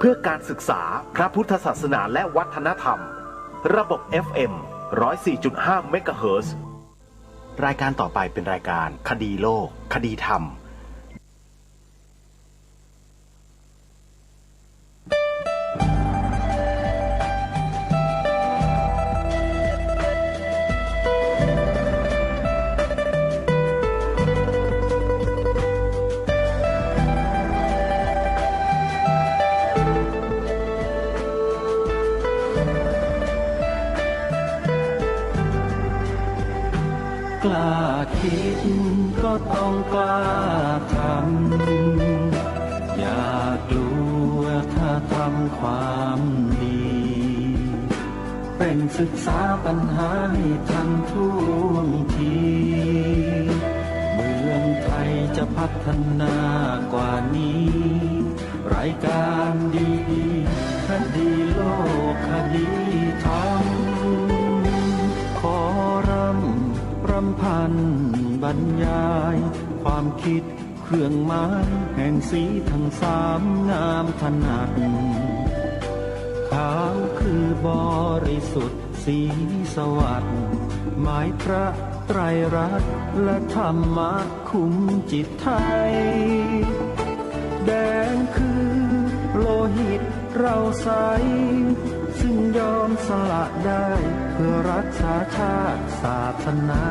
เพื่อการศึกษาพระพุทธศาสนาและวัฒนธรรมระบบ FM 104.5 เมกะเฮิรตซ์รายการต่อไปเป็นรายการคดีโลกคดีธรรมกล้าคิดก็ต้องกล้าทำอย่ากลัวถ้าทำความดีเป็นศึกษาปัญหาให้ทันท่วงทีเมืองไทยจะพัฒนากว่านี้รายการดีคดีโลกคดีธรรมขอรำพันบรรยายความคิดเครื่องหมายแห่งสีทั้งสามงามถนัดขาวคือบริสุทธิ์สีสวัสดิ์หมายพระไตรรัตน์และธรรมะคุ้มจิตไทยแดงคือโลหิตเราใสซึ่งยอมสละได้เพื่อรักษาชาติศาสนา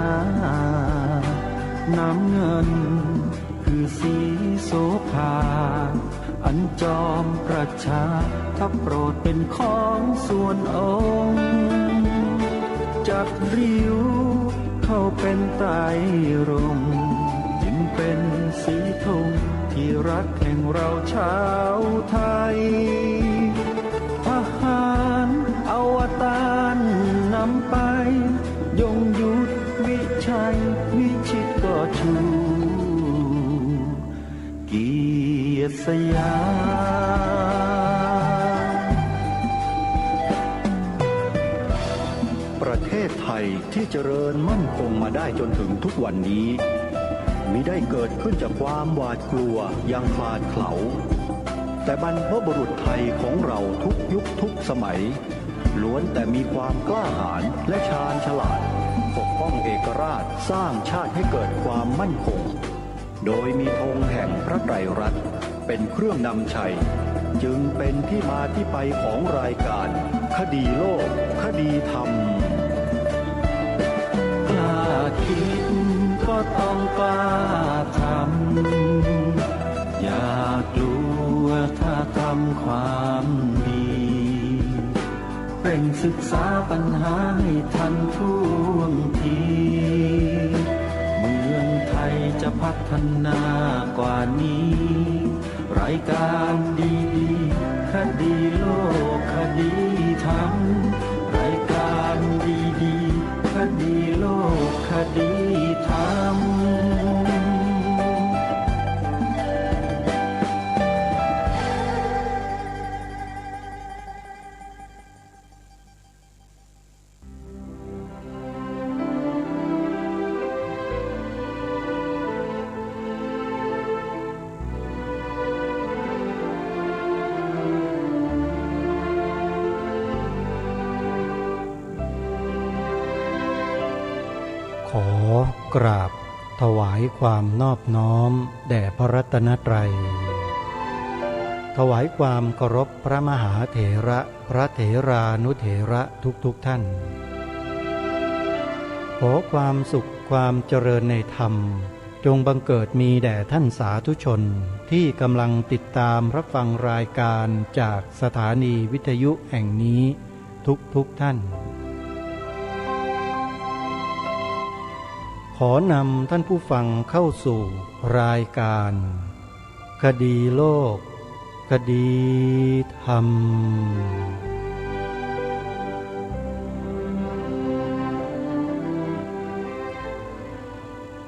น้ำเงินคือสีโสภาอันจอมประชาถ้าโปรดเป็นของส่วนองค์จัดริ้วเข้าเป็นไตรรงค์จึงเป็นสีธงที่รักแห่งเราชาวไทยทหารอวตารนำไปยงยุทธวิชัยวิชิตก็ชูเกียรติสยามประเทศไทยที่เจริญมั่นคงมาได้จนถึงทุกวันนี้มิได้เกิดขึ้นจากความหวาดกลัวอย่างคลาดเขลาแต่บรรพบุรุษไทยของเราทุกยุคทุกสมัยล้วนแต่มีความกล้าหาญและชาญฉลาดปกป้องเอกราชสร้างชาติให้เกิดความมั่นคงโดยมีธงแห่งพระไตรรัตน์เป็นเครื่องนำชัยจึงเป็นที่มาที่ไปของรายการคดีโลกคดีธรรมกล้าคิดก็ต้องกล้าทำอย่ากลัวถ้าทำความดีเป็นศึกษาปัญหาให้ทันท่วงทีเมืองไทยจะพัฒนากว่านี้รายการดีคดีโลกคดีธรรมรายการดีคดีโลกคดีธรรมขอกราบถวายความนอบน้อมแด่พระรัตนตรัยถวายความเคารพพระมหาเถระพระเถรานุเถระทุกท่านขอความสุขความเจริญในธรรมจงบังเกิดมีแด่ท่านสาธุชนที่กำลังติดตามรับฟังรายการจากสถานีวิทยุแห่งนี้ทุกท่านขอนำท่านผู้ฟังเข้าสู่รายการคดีโลกคดีธรรม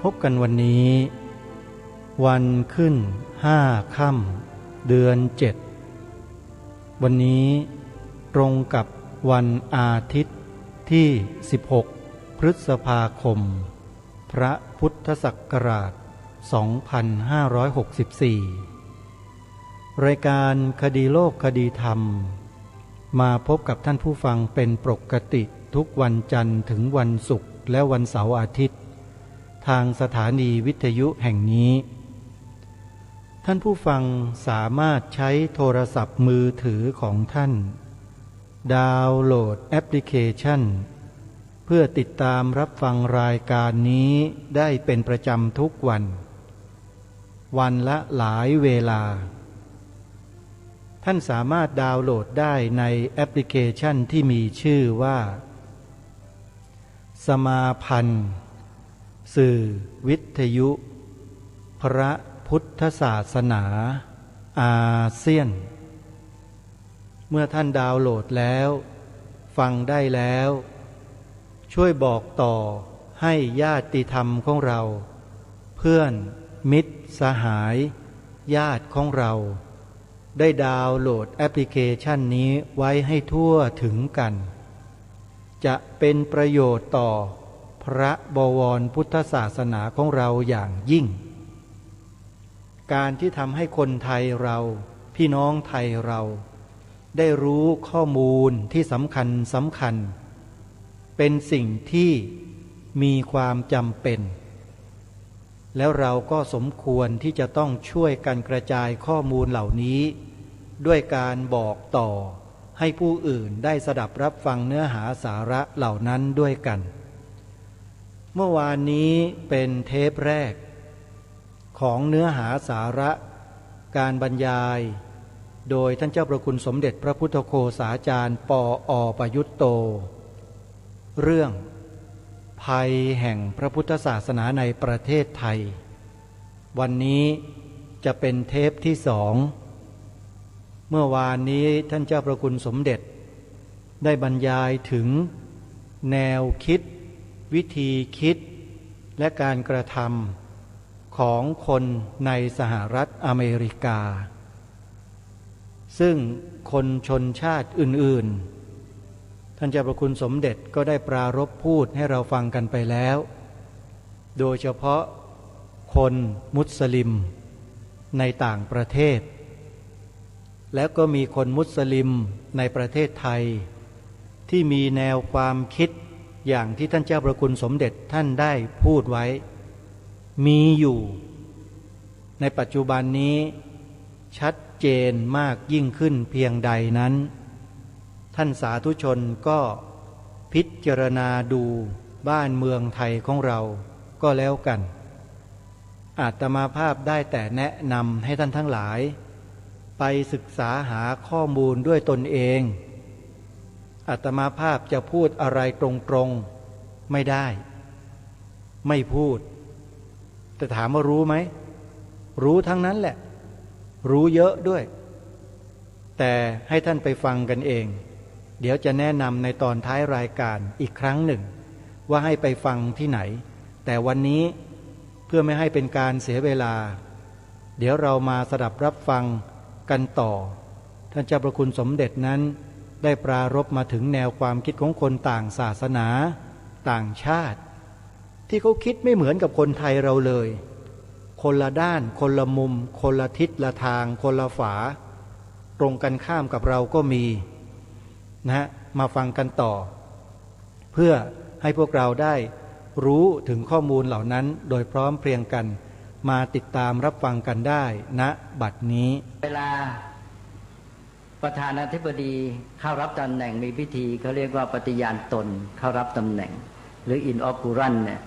พบกันวันนี้วันขึ้น5 ค่ำเดือน 7วันนี้ตรงกับวันอาทิตย์ที่16 พฤษภาคมพระพุทธศักราช 2564 รายการคดีโลกคดีธรรมมาพบกับท่านผู้ฟังเป็นปกติทุกวันจันทร์ถึงวันศุกร์และวันเสาร์อาทิตย์ทางสถานีวิทยุแห่งนี้ท่านผู้ฟังสามารถใช้โทรศัพท์มือถือของท่านดาวน์โหลดแอปพลิเคชันเพื่อติดตามรับฟังรายการนี้ได้เป็นประจำทุกวันวันละหลายเวลาท่านสามารถดาวน์โหลดได้ในแอปพลิเคชันที่มีชื่อว่าสมาพันธ์สื่อวิทยุพระพุทธศาสนาอาเซียนเมื่อท่านดาวน์โหลดแล้วฟังได้แล้วช่วยบอกต่อให้ญาติธรรมของเราเพื่อนมิตรสหายญาติของเราได้ดาวน์โหลดแอปพลิเคชันนี้ไว้ให้ทั่วถึงกันจะเป็นประโยชน์ต่อพระบวรพุทธศาสนาของเราอย่างยิ่งการที่ทำให้คนไทยเราพี่น้องไทยเราได้รู้ข้อมูลที่สำคัญเป็นสิ่งที่มีความจำเป็นแล้วเราก็สมควรที่จะต้องช่วยกันกระจายข้อมูลเหล่านี้ด้วยการบอกต่อให้ผู้อื่นได้สดับรับฟังเนื้อหาสาระเหล่านั้นด้วยกันเมื่อวานนี้เป็นเทปแรกของเนื้อหาสาระการบรรยายโดยท่านเจ้าประคุณสมเด็จพระพุทธโฆษาจารย์ปอ.ประยุตโตเรื่องภัยแห่งพระพุทธศาสนาในประเทศไทยวันนี้จะเป็นเทปที่2เมื่อวานนี้ท่านเจ้าประคุณสมเด็จได้บรรยายถึงแนวคิดวิธีคิดและการกระทำของคนในสหรัฐอเมริกาซึ่งคนชนชาติอื่นๆท่านเจ้าประคุณสมเด็จก็ได้ปรารภพูดให้เราฟังกันไปแล้วโดยเฉพาะคนมุสลิมในต่างประเทศแล้วก็มีคนมุสลิมในประเทศไทยที่มีแนวความคิดอย่างที่ท่านเจ้าประคุณสมเด็จท่านได้พูดไว้มีอยู่ในปัจจุบันนี้ชัดเจนมากยิ่งขึ้นเพียงใดนั้นท่านสาธุชนก็พิจารณาดูบ้านเมืองไทยของเราก็แล้วกันอาตมาภาพได้แต่แนะนำให้ท่านทั้งหลายไปศึกษาหาข้อมูลด้วยตนเองอาตมาภาพจะพูดอะไรตรงๆไม่ได้ไม่พูดแต่ถามว่ารู้ไหมรู้ทั้งนั้นแหละรู้เยอะด้วยแต่ให้ท่านไปฟังกันเองเดี๋ยวจะแนะนำในตอนท้ายรายการอีกครั้งหนึ่งว่าให้ไปฟังที่ไหนแต่วันนี้เพื่อไม่ให้เป็นการเสียเวลาเดี๋ยวเรามาสดับรับฟังกันต่อท่านเจ้าประคุณสมเด็จนั้นได้ปรารภมาถึงแนวความคิดของคนต่างศาสนาต่างชาติที่เขาคิดไม่เหมือนกับคนไทยเราเลยคนละด้านคนละมุมคนละทิศละทางคนละฝาตรงกันข้ามกับเราก็มีนะมาฟังกันต่อเพื่อให้พวกเราได้รู้ถึงข้อมูลเหล่านั้นโดยพร้อมเพรียงกันมาติดตามรับฟังกันได้ณบัดนี้เวลาประธานาธิบดีเข้ารับตำแหน่งมีพิธีเขาเรียกว่าปฏิญาณตนเข้ารับตำแหน่งหรืออินออกูรันเนี่ย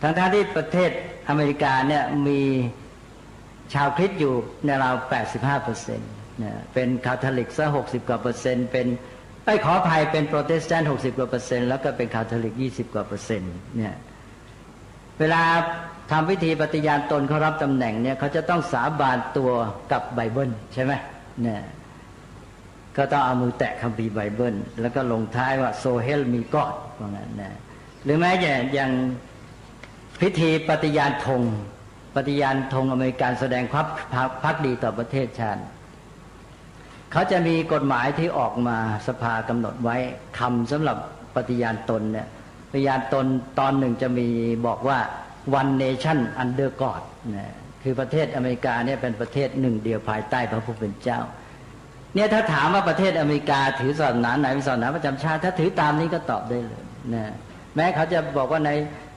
ทั้งที่ประเทศอเมริกาเนี่ยมีชาวคริสต์อยู่ในราว 85% เนี่ยเป็นคาทอลิกซะ60กว่าเปอร์เซ็นต์เป็นขออภัยเป็นโปรเตสแตนต์60กว่าเปอร์เซ็นต์แล้วก็เป็นคาทอลิก20กว่าเปอร์เซ็นต์เนี่ยเวลาทำพิธีปฏิญาณตนเขารับตำแหน่งเนี่ยเขาจะต้องสาบานตัวกับไบเบิลใช่ไหมเนี่ยก็ต้องเอามือแตะคัมภีร์ไบเบิลแล้วก็ลงท้ายว่า so help me God ว่างั้นนะหรือแม้แต่อย่างพิธีปฏิญาณธงอเมริกันแสดงความภักดีต่อประเทศชาติเขาจะมีกฎหมายที่ออกมาสภากำหนดไว้คำสำหรับปฏิญาณตนเนี่ยปฏิญาณตนตอนหนึ่งจะมีบอกว่า one nation under God นะ คือประเทศอเมริกาเนี่ยเป็นประเทศหนึ่งเดียวภายใต้พระผู้เป็นเจ้าเนี่ยถ้าถามว่าประเทศอเมริกาถือศาสนาไหนเป็นศาสนาประจำชาติถ้าถือตามนี้ก็ตอบได้เลยนะแม้เขาจะบอกว่าใน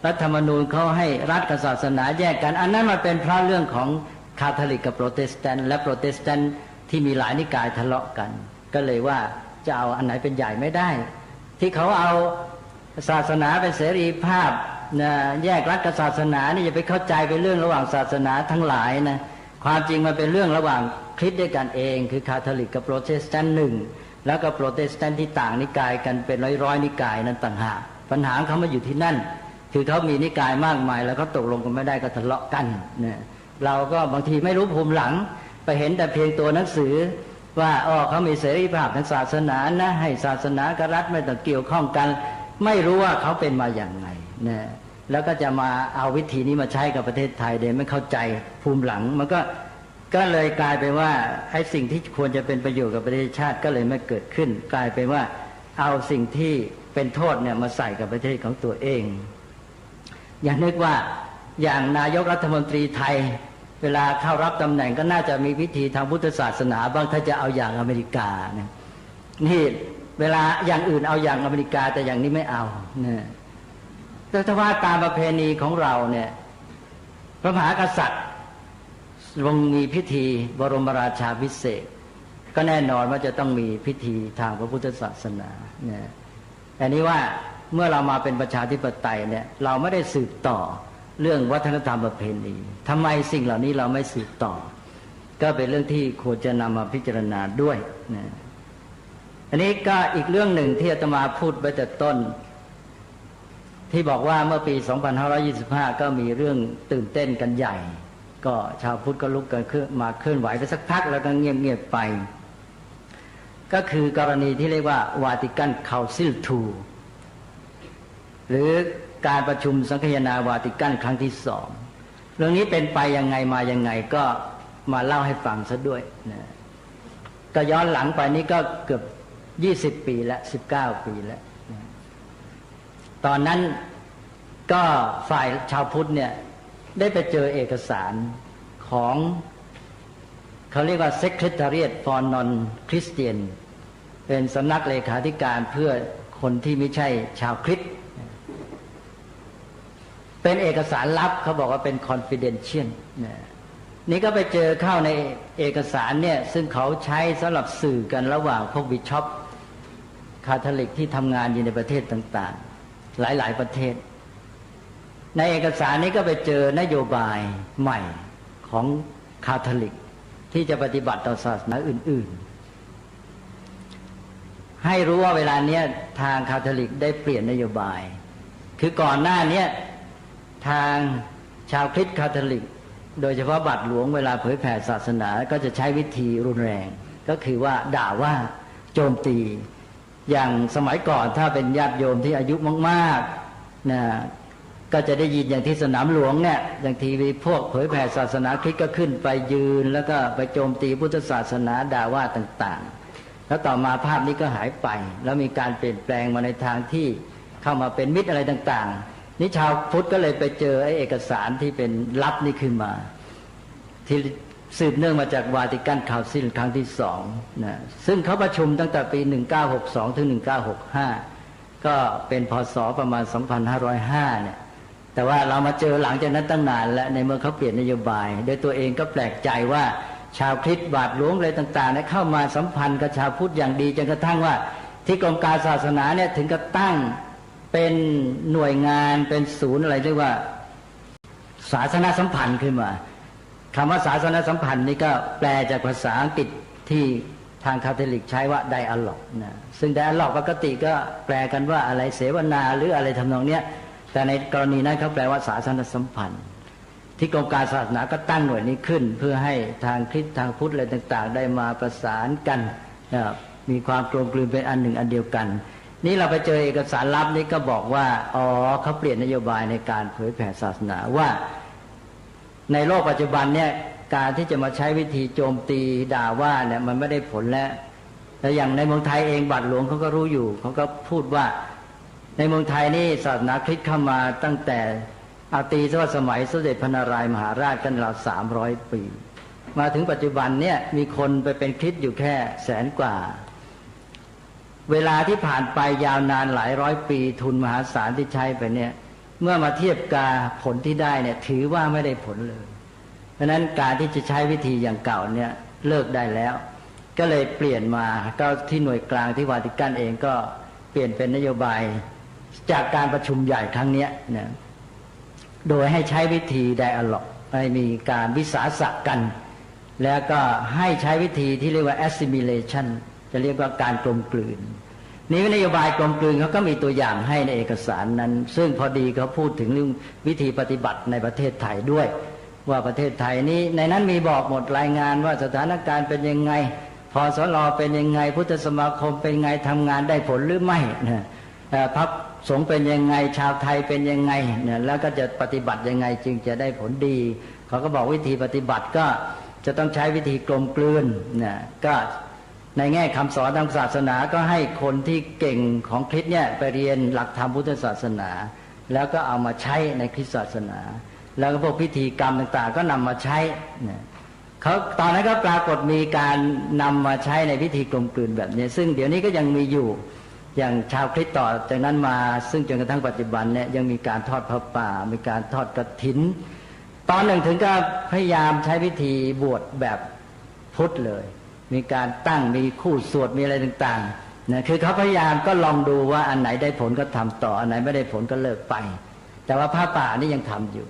รัฐธรรมนูญเขาให้รัฐกับศาสนาแยกกันอันนั้นมันเป็นเพราะเรื่องของคาทอลิกกับโปรเตสแตนต์และโปรเตสแตนต์ที่มีหลายนิกายทะเลาะกันก็เลยว่าจะเอาอันไหนเป็นใหญ่ไม่ได้ที่เขาเอาศาสนาเป็นเสรีภาพนะแยกรัฐกับศาสนานี่อย่าไปเข้าใจเป็นเรื่องระหว่างศาสนาทั้งหลายนะความจริงมันเป็นเรื่องระหว่างคริสต์ด้วยกันเองคือคาทอลิกกับโปรเตสแตนต์หนึ่งแล้วก็โปรเตสแตนต์ที่ต่างนิกายกันเป็นร้อยๆนิกายนั้นต่างหากปัญหาเขามาอยู่ที่นั่นคือเขามีนิกายมากมายแล้วเขาตกลงกันไม่ได้ก็ทะเลาะกันเนี่ยเราก็บางทีไม่รู้ภูมิหลังไปเห็นแต่เพียงตัวหนังสือว่าเขามีเสรีภาพทางศาสนานะให้ศาสนากับรัฐไม่ต้องเกี่ยวข้องกันไม่รู้ว่าเขาเป็นมาอย่างไงนะแล้วก็จะมาเอาวิธีนี้มาใช้กับประเทศไทยโดยไม่เข้าใจภูมิหลังมันก็เลยกลายเป็นว่าไอ้สิ่งที่ควรจะเป็นประโยชน์กับประเทศชาติก็เลยไม่เกิดขึ้นกลายเป็นว่าเอาสิ่งที่เป็นโทษเนี่ยมาใส่กับประเทศของตัวเองอย่างนึกว่าอย่างนายกรัฐมนตรีไทยเวลาเข้ารับตำแหน่งก็น่าจะมีพิธีทางพุทธศาสนาบ้างถ้าจะเอาอย่างอเมริกาเนี่ยนี่เวลาอย่างอื่นเอาอย่างอเมริกาแต่อย่างนี้ไม่เอาเนี่ยแต่ถ้าว่าตามประเพณีของเราเนี่ยพระมหากษัตริย์ทรงมีพิธีบรมราชาภิเษกก็แน่นอนว่าจะต้องมีพิธีทางพระพุทธศาสนาเนี่ยอันนี้ว่าเมื่อเรามาเป็นประชาธิปไตยเนี่ยเราไม่ได้สืบต่อเรื่องวัฒนธรรมประเพณีทำไมสิ่งเหล่านี้เราไม่สืบต่อก็เป็นเรื่องที่ควรจะนำมาพิจารณาด้วยนะอันนี้ก็อีกเรื่องหนึ่งที่อาตมาพูดไปแต่ต้นที่บอกว่าเมื่อปี 2525 ก็มีเรื่องตื่นเต้นกันใหญ่ก็ชาวพุทธก็ลุกกันมาเคลื่อนไหวไปสักพักแล้วก็เงียบๆไปก็คือกรณีที่เรียกว่าวาติกันคาวซิลIIหรือการประชุมสังคายนาวาติกันครั้งที่สองเรื่องนี้เป็นไปยังไงมายังไงก็มาเล่าให้ฟังซะด้วยนะก็ย้อนหลังไปนี้ก็เกือบ20 ปีแล้ว19 ปีแล้วนะตอนนั้นก็ฝ่ายชาวพุทธเนี่ยได้ไปเจอเอกสารของเขาเรียกว่า Secretariat for Non-Christian เป็นสำนักเลขาธิการเพื่อคนที่ไม่ใช่ชาวคริสต์เป็นเอกสารลับเขาบอกว่าเป็น confidential นี่ก็ไปเจอเข้าในเอกสารเนี่ยซึ่งเขาใช้สำหรับสื่อกันระหว่างพวกบิชอปคาทอลิกที่ทำงานอยู่ในประเทศต่างๆหลายๆประเทศในเอกสารนี้ก็ไปเจอนโยบายใหม่ของคาทอลิกที่จะปฏิบัติต่อศาสนาอื่นๆให้รู้ว่าเวลาเนี้ยทางคาทอลิกได้เปลี่ยนนโยบายคือก่อนหน้านี้ทางชาวคริสต์คาทอลิกโดยเฉพาะบาทหลวงเวลาเผยแผ่ศาสนาก็จะใช้วิธีรุนแรงก็คือว่าด่าว่าโจมตีอย่างสมัยก่อนถ้าเป็นญาติโยมที่อายุมากๆนะก็จะได้ยินอย่างที่สนามหลวงเนี่ยอย่างทีวีพวกเผยแผ่ศาสนาคริสต์ก็ขึ้นไปยืนแล้วก็ไปโจมตีพุทธศาสนาด่าว่าต่างๆแล้วต่อมาภาพนี้ก็หายไปแล้วมีการเปลี่ยนแปลงมาในทางที่เข้ามาเป็นมิตรอะไรต่างๆนี่ชาวพุทธก็เลยไปเจอไอ้เอกสารที่เป็นลับนี่ขึ้นมาที่สืบเนื่องมาจากวาติกันคาวซิลครั้งที่สองนะซึ่งเขาประชุมตั้งแต่ปี1962ถึง1965ก็เป็นพ.ศ.ประมาณ2505เนี่ยแต่ว่าเรามาเจอหลังจากนั้นตั้งนานแล้วในเมื่อเขาเปลี่ยนนโยบายโดยตัวเองก็แปลกใจว่าชาวคริสต์บาทหลวงอะไรต่างๆเนี่ยเข้ามาสัมพันธ์กับชาวพุทธอย่างดีจนกระทั่งว่าที่กรมการศาสนาเนี่ยถึงกับตั้งเป็นหน่วยงานเป็นศูนย์อะไรเรียกว่าศาสนสัมพันธ์ขึ้นมาคำว่าศาสนสัมพันธ์นี่ก็แปลจากภาษาอังกฤษที่ทางคาทอลิกใช้ว่าไดอะล็อกนะซึ่งไดอะล็อกปกติก็แปลกันว่าอะไรเสวนาหรืออะไรทำนองเนี้ยแต่ในกรณีนั้นเขาแปลว่าศาสนสัมพันธ์ที่กรมการศาสนาก็ตั้งหน่วยนี้ขึ้นเพื่อให้ทางคริสต์ทางพุทธอะไรต่างๆได้มาประสานกันมีความกลมกลืนเป็นอันหนึ่งอันเดียวกันนี่เราไปเจอเอกสารลับนี้ก็บอกว่าเขาเปลี่ยนนโยบายในการเผยแผ่ศาสนาว่าในโลกปัจจุบันเนี่ยการที่จะมาใช้วิธีโจมตีด่าว่าเนี่ยมันไม่ได้ผลแล้วอย่างในเมืองไทยเองบาทหลวงเขาก็รู้อยู่เขาก็พูดว่าในเมืองไทยนี่ศาสนาคริสต์เข้ามาตั้งแต่ อาตีซะว่าสมัยสมเด็จพระนารายณ์มหาราชกันเรา300 ปีมาถึงปัจจุบันเนี่ยมีคนไปเป็นคริสต์อยู่แค่100,000 กว่าเวลาที่ผ่านไปยาวนานหลายร้อยปีทุนมหาศาลที่ใช้ไปเนี่ยเมื่อมาเทียบกับผลที่ได้เนี่ยถือว่าไม่ได้ผลเลยเพราะนั้นการที่จะใช้วิธีอย่างเก่าเนี่ยเลิกได้แล้วก็เลยเปลี่ยนมาก็ที่หน่วยกลางที่วาติกันเองก็เปลี่ยนเป็นนโยบายจากการประชุมใหญ่ครั้งนี้นะโดยให้ใช้วิธีไดอะล็อกให้มีการวิสาสะกันแล้วก็ให้ใช้วิธีที่เรียกว่า assimilation จะเรียกว่าการกลมกลืนนี้นโยบายกลมกลืนเขาก็มีตัวอย่างให้ในเอกสารนั้นซึ่งพอดีเขาพูดถึงเรื่องวิธีปฏิบัติในประเทศไทยด้วยว่าประเทศไทยนี้ในนั้นมีบอกหมดรายงานว่าสถานการณ์เป็นยังไงพสล.เป็นยังไงพุทธสมาคมเป็นยังไงทำงานได้ผลหรือไม่นะพรรคสงฆ์เป็นยังไงชาวไทยเป็นยังไงเนี่ยแล้วก็จะปฏิบัติยังไงจึงจะได้ผลดีเขาก็บอกวิธีปฏิบัติก็จะต้องใช้วิธีกลมกลืนนะก็ในแง่คำสอนทางศาสนาก็ให้คนที่เก่งของคริสต์เนี่ยไปเรียนหลักธรรมพุทธศาสนาแล้วก็เอามาใช้ในคริสตศาสนาแล้วก็พวกพิธีกรรมต่างๆก็นำมาใช้นะเขาตอนนั้นก็ปรากฏมีการนำมาใช้ในพิธีกลมกลืนแบบนี้ซึ่งเดี๋ยวนี้ก็ยังมีอยู่อย่างชาวคริสต์ต่อจากนั้นมาซึ่งจนกระทั่งปัจจุบันเนี่ยยังมีการทอดพระป่ามีการทอดกฐินตอนหนึ่งถึงก็พยายามใช้พิธีบวชแบบพุทธเลยมีการตั้งมีคู่สวดมีอะไรต่างๆนะคือเขาพยายามก็ลองดูว่าอันไหนได้ผลก็ทำต่ออันไหนไม่ได้ผลก็เลิกไปแต่ว่าพระป่านี่ยังทำอยู่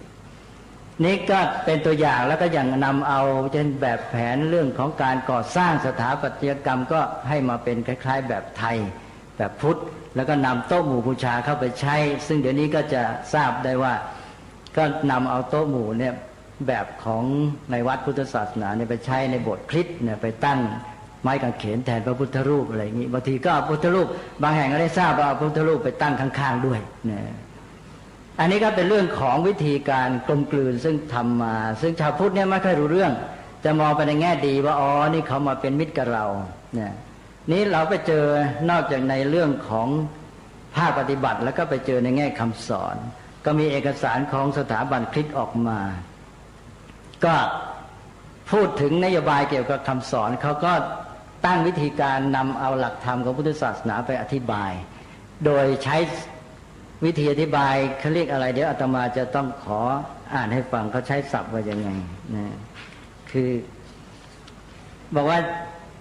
นี่ก็เป็นตัวอย่างแล้วก็อย่างนำเอาเช่นแบบแผนเรื่องของการก่อสร้างสถาปัตยกรรมก็ให้มาเป็นคล้ายๆแบบไทยแบบพุทธแล้วก็นำโต๊ะหมู่บูชาเข้าไปใช้ซึ่งเดี๋ยวนี้ก็จะทราบได้ว่าก็นำเอาโต๊ะหมู่เนี่ยแบบของในวัดพุทธศาสนาเนี่ยไปใช้ในโบสถ์คริสต์เนี่ยไปตั้งไม้กางเขนแทนพระพุทธรูปอะไรอย่างนี้บางทีก็เอาพุทธรูปบางแห่งก็ได้ทราบว่าเอาพุทธรูปไปตั้งข้างๆด้วยเนี่ยอันนี้ก็เป็นเรื่องของวิธีการกลมกลืนซึ่งทำมาซึ่งชาวพุทธเนี่ยไม่ค่อยรู้เรื่องจะมองไปในแง่ดีว่าอ๋อนี่เขามาเป็นมิตรกับเราเนี่ยนี้เราไปเจอนอกจากในเรื่องของภาคปฏิบัติแล้วก็ไปเจอในแง่คำสอนก็มีเอกสารของสถาบันคริสต์ออกมาก็พูดถึงนโยบายเกี่ยวกับคำสอนเขาก็ตั้งวิธีการนำเอาหลักธรรมของพุทธศาสนาไปอธิบายโดยใช้วิธีอธิบายเขาเรียกอะไรเดี๋ยวอาตมาจะต้องขออ่านให้ฟังเขาใช้ศัพท์ว่ายังไงนะคือบอกว่า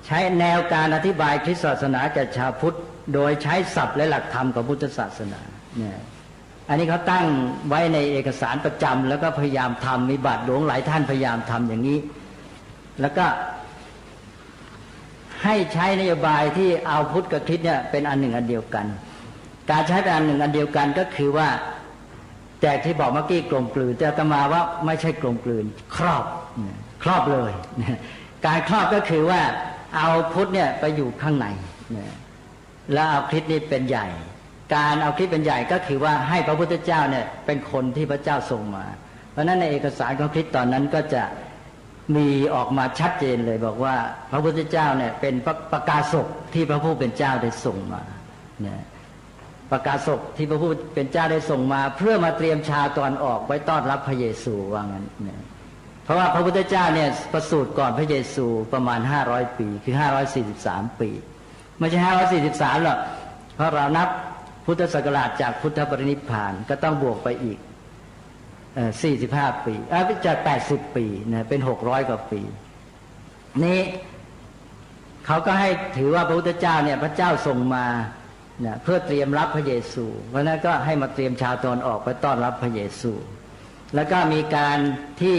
ใช้แนวการอธิบายคริสตศาสนาแก่ชาวพุทธโดยใช้ศัพท์และหลักธรรมของพุทธศาสนาเนี่ยอันนี้เขาตั้งไว้ในเอกสารประจำแล้วก็พยายามทำมีบาทหลวงหลายท่านพยายามทำอย่างนี้แล้วก็ให้ใช้นโยบายที่เอาพุทธกับคริสต์เนี่ยเป็นอันหนึ่งอันเดียวกันการใช้เป็นอันหนึ่งอันเดียวกันก็คือว่าแต่ที่บอกเมื่อกี้กลมกลืนแต่อาตมาว่าไม่ใช่กลมกลืนครอบเลยการครอบก็คือว่าเอาพุทธเนี่ยไปอยู่ข้างในแล้วเอาคริสต์นี่เป็นใหญ่การเอาคริสต์เป็นใหญ่ก็คือว่าให้พระพุทธเจ้าเนี่ยเป็นคนที่พระเจ้าส่งมาเพราะฉะนั้นในเอกสารของคริสต์ตอนนั้นก็จะมีออกมาชัดเจนเลยบอกว่าพระพุทธเจ้าเนี่ยเป็นประกาศกที่พระผู้เป็นเจ้าได้ส่งมาเนี่ยประกาศกที่พระผู้เป็นเจ้าได้ส่งมาเพื่อมาเตรียมชาวตะวันออกไว้ต้อนรับพระเยซูว่างั้นเนี่ยเพราะว่าพระพุทธเจ้าเนี่ยประสูติก่อนพระเยซูประมาณ500ปีคือ543ปีไม่ใช่543หรอกเพราะเรานับพุทธศักราชจากพุทธปรินิพพานก็ต้องบวกไปอีก45ปีจาก80ปีนะเป็น600กว่าปีนี้เขาก็ให้ถือว่าพระพุทธเจ้าเนี่ยพระเจ้าส่งมานะเพื่อเตรียมรับพระเยซูเพราะนั้นก็ให้มาเตรียมชาวตะวันออกไปต้อนรับพระเยซูแล้วก็มีการที่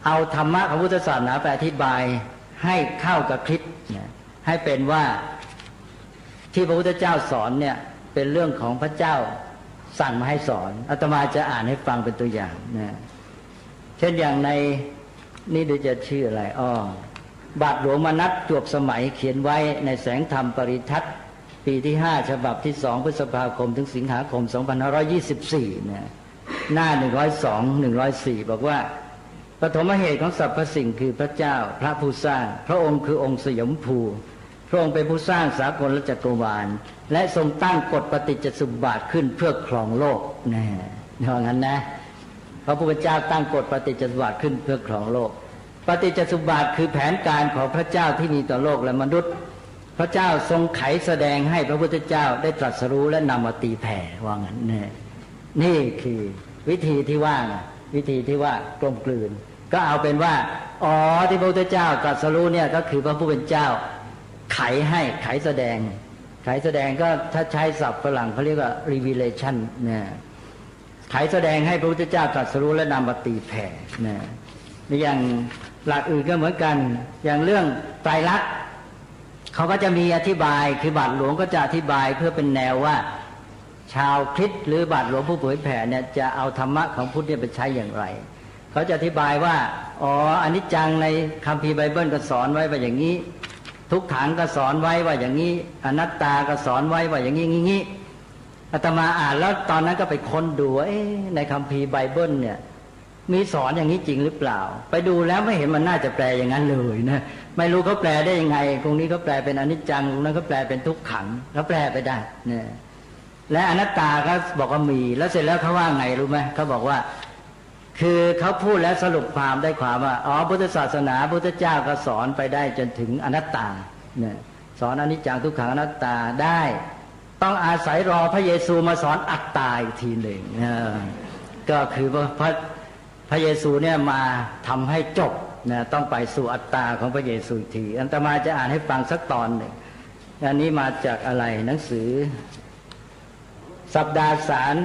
เอาธรรมะของพุทธศาสนาไปอธิบายให้เข้ากับคริสต์ให้เป็นว่าที่พระพุทธเจ้าสอนเนี่ยเป็นเรื่องของพระเจ้าสั่งมาให้สอนอาตมาจะอ่านให้ฟังเป็นตัวอย่างนะเช่นอย่างในนี่ดูจะชื่ออะไรบาทหลวงมนัสจวบสมัยเขียนไว้ในแสงธรรมปริทัศน์ปีที่5ฉบับที่2พฤษภาคมถึงสิงหาคม2524นะหน้า102 104บอกว่าปฐมเหตุของสรรพสิ่งคือพระเจ้าพระผู้สร้างพระองค์คือองค์สยมภูพระองค์เป็นผู้สร้างสากลและจักรวาลและทรงตั้งกฎปฏิจจสมุปบาทขึ้นเพื่อครองโลกนะ อย่างนั้นนะพระพุทธเจ้าตั้งกฎปฏิจจสมุปบาทขึ้นเพื่อครองโลกปฏิจจสมุปบาทคือแผนการของพระเจ้าที่มีต่อโลกและมนุษย์พระเจ้าทรงไขแสดงให้พระพุทธเจ้าได้ตรัสรู้และนำมาตีแผ่ว่างั้นนี่คือวิธีที่ว่ากลมกลืนก็เอาเป็นว่าที่พระพุทธเจ้าตรัสรู้เนี่ยก็คือพระผู้เป็นเจ้าไขแสดงก็ถ้าใช้ศัพท์ฝรั่งเขาเรียกว่า revelation เนี่ยไขแสดงให้พระพุทธเจ้าตรัสรู้และนำมาตีแผ่เนี่ยอย่างหลักอื่นก็เหมือนกันอย่างเรื่องไตรลักษณ์เขาก็จะมีอธิบายคือบาทหลวงก็จะอธิบายเพื่อเป็นแนวว่าชาวคริสต์หรือบาทหลวงผู้เผยแผ่เนี่ยจะเอาธรรมะของพุทธเนี่ยไปใช้อย่างไรเขาจะอธิบายว่าอนิจจังในคัมภีร์ไบเบิลก็สอนไว้ว่าอย่างนี้ทุกขังก็สอนไว้ว่าอย่างนี้อนัตตาก็สอนไว้ว่าอย่างนี้อาตมาอ่านแล้วตอนนั้นก็ไปค้นดูว่าในคัมภีร์ไบเบิลเนี่ยมีสอนอย่างนี้จริงหรือเปล่าไปดูแล้วไม่เห็นมันน่าจะแปลอย่างนั้นเลยนะไม่รู้เขาแปลได้ยังไงตรงนี้เขาแปลเป็นอนิจจังตรงนั้นเขาแปลเป็นทุกขังเขาแปลไปได้เนี่ยและอนัตตาก็บอกว่ามีแล้วเสร็จแล้วเขาว่าไงรู้ไหมเขาบอกว่าคือเขาพูดแล้วสรุปความได้ความว่าพุทธศาสนาพุทธเจ้าก็สอนไปได้จนถึงอนัตตาเนี่ยสอนอนิจจังทุกขังอนัตตาได้ต้องอาศัยรอพระเยซูมาสอนอัตตาอีกทีหนึ่งก็คือพระเยซูเนี่ยมาทำให้จบนะต้องไปสู่อัตตาของพระเยซูอีกทีอาตมาจะอ่านให้ฟังสักตอนหนึ่งอันนี้มาจากอะไรหนังสือสัปดาห์สาร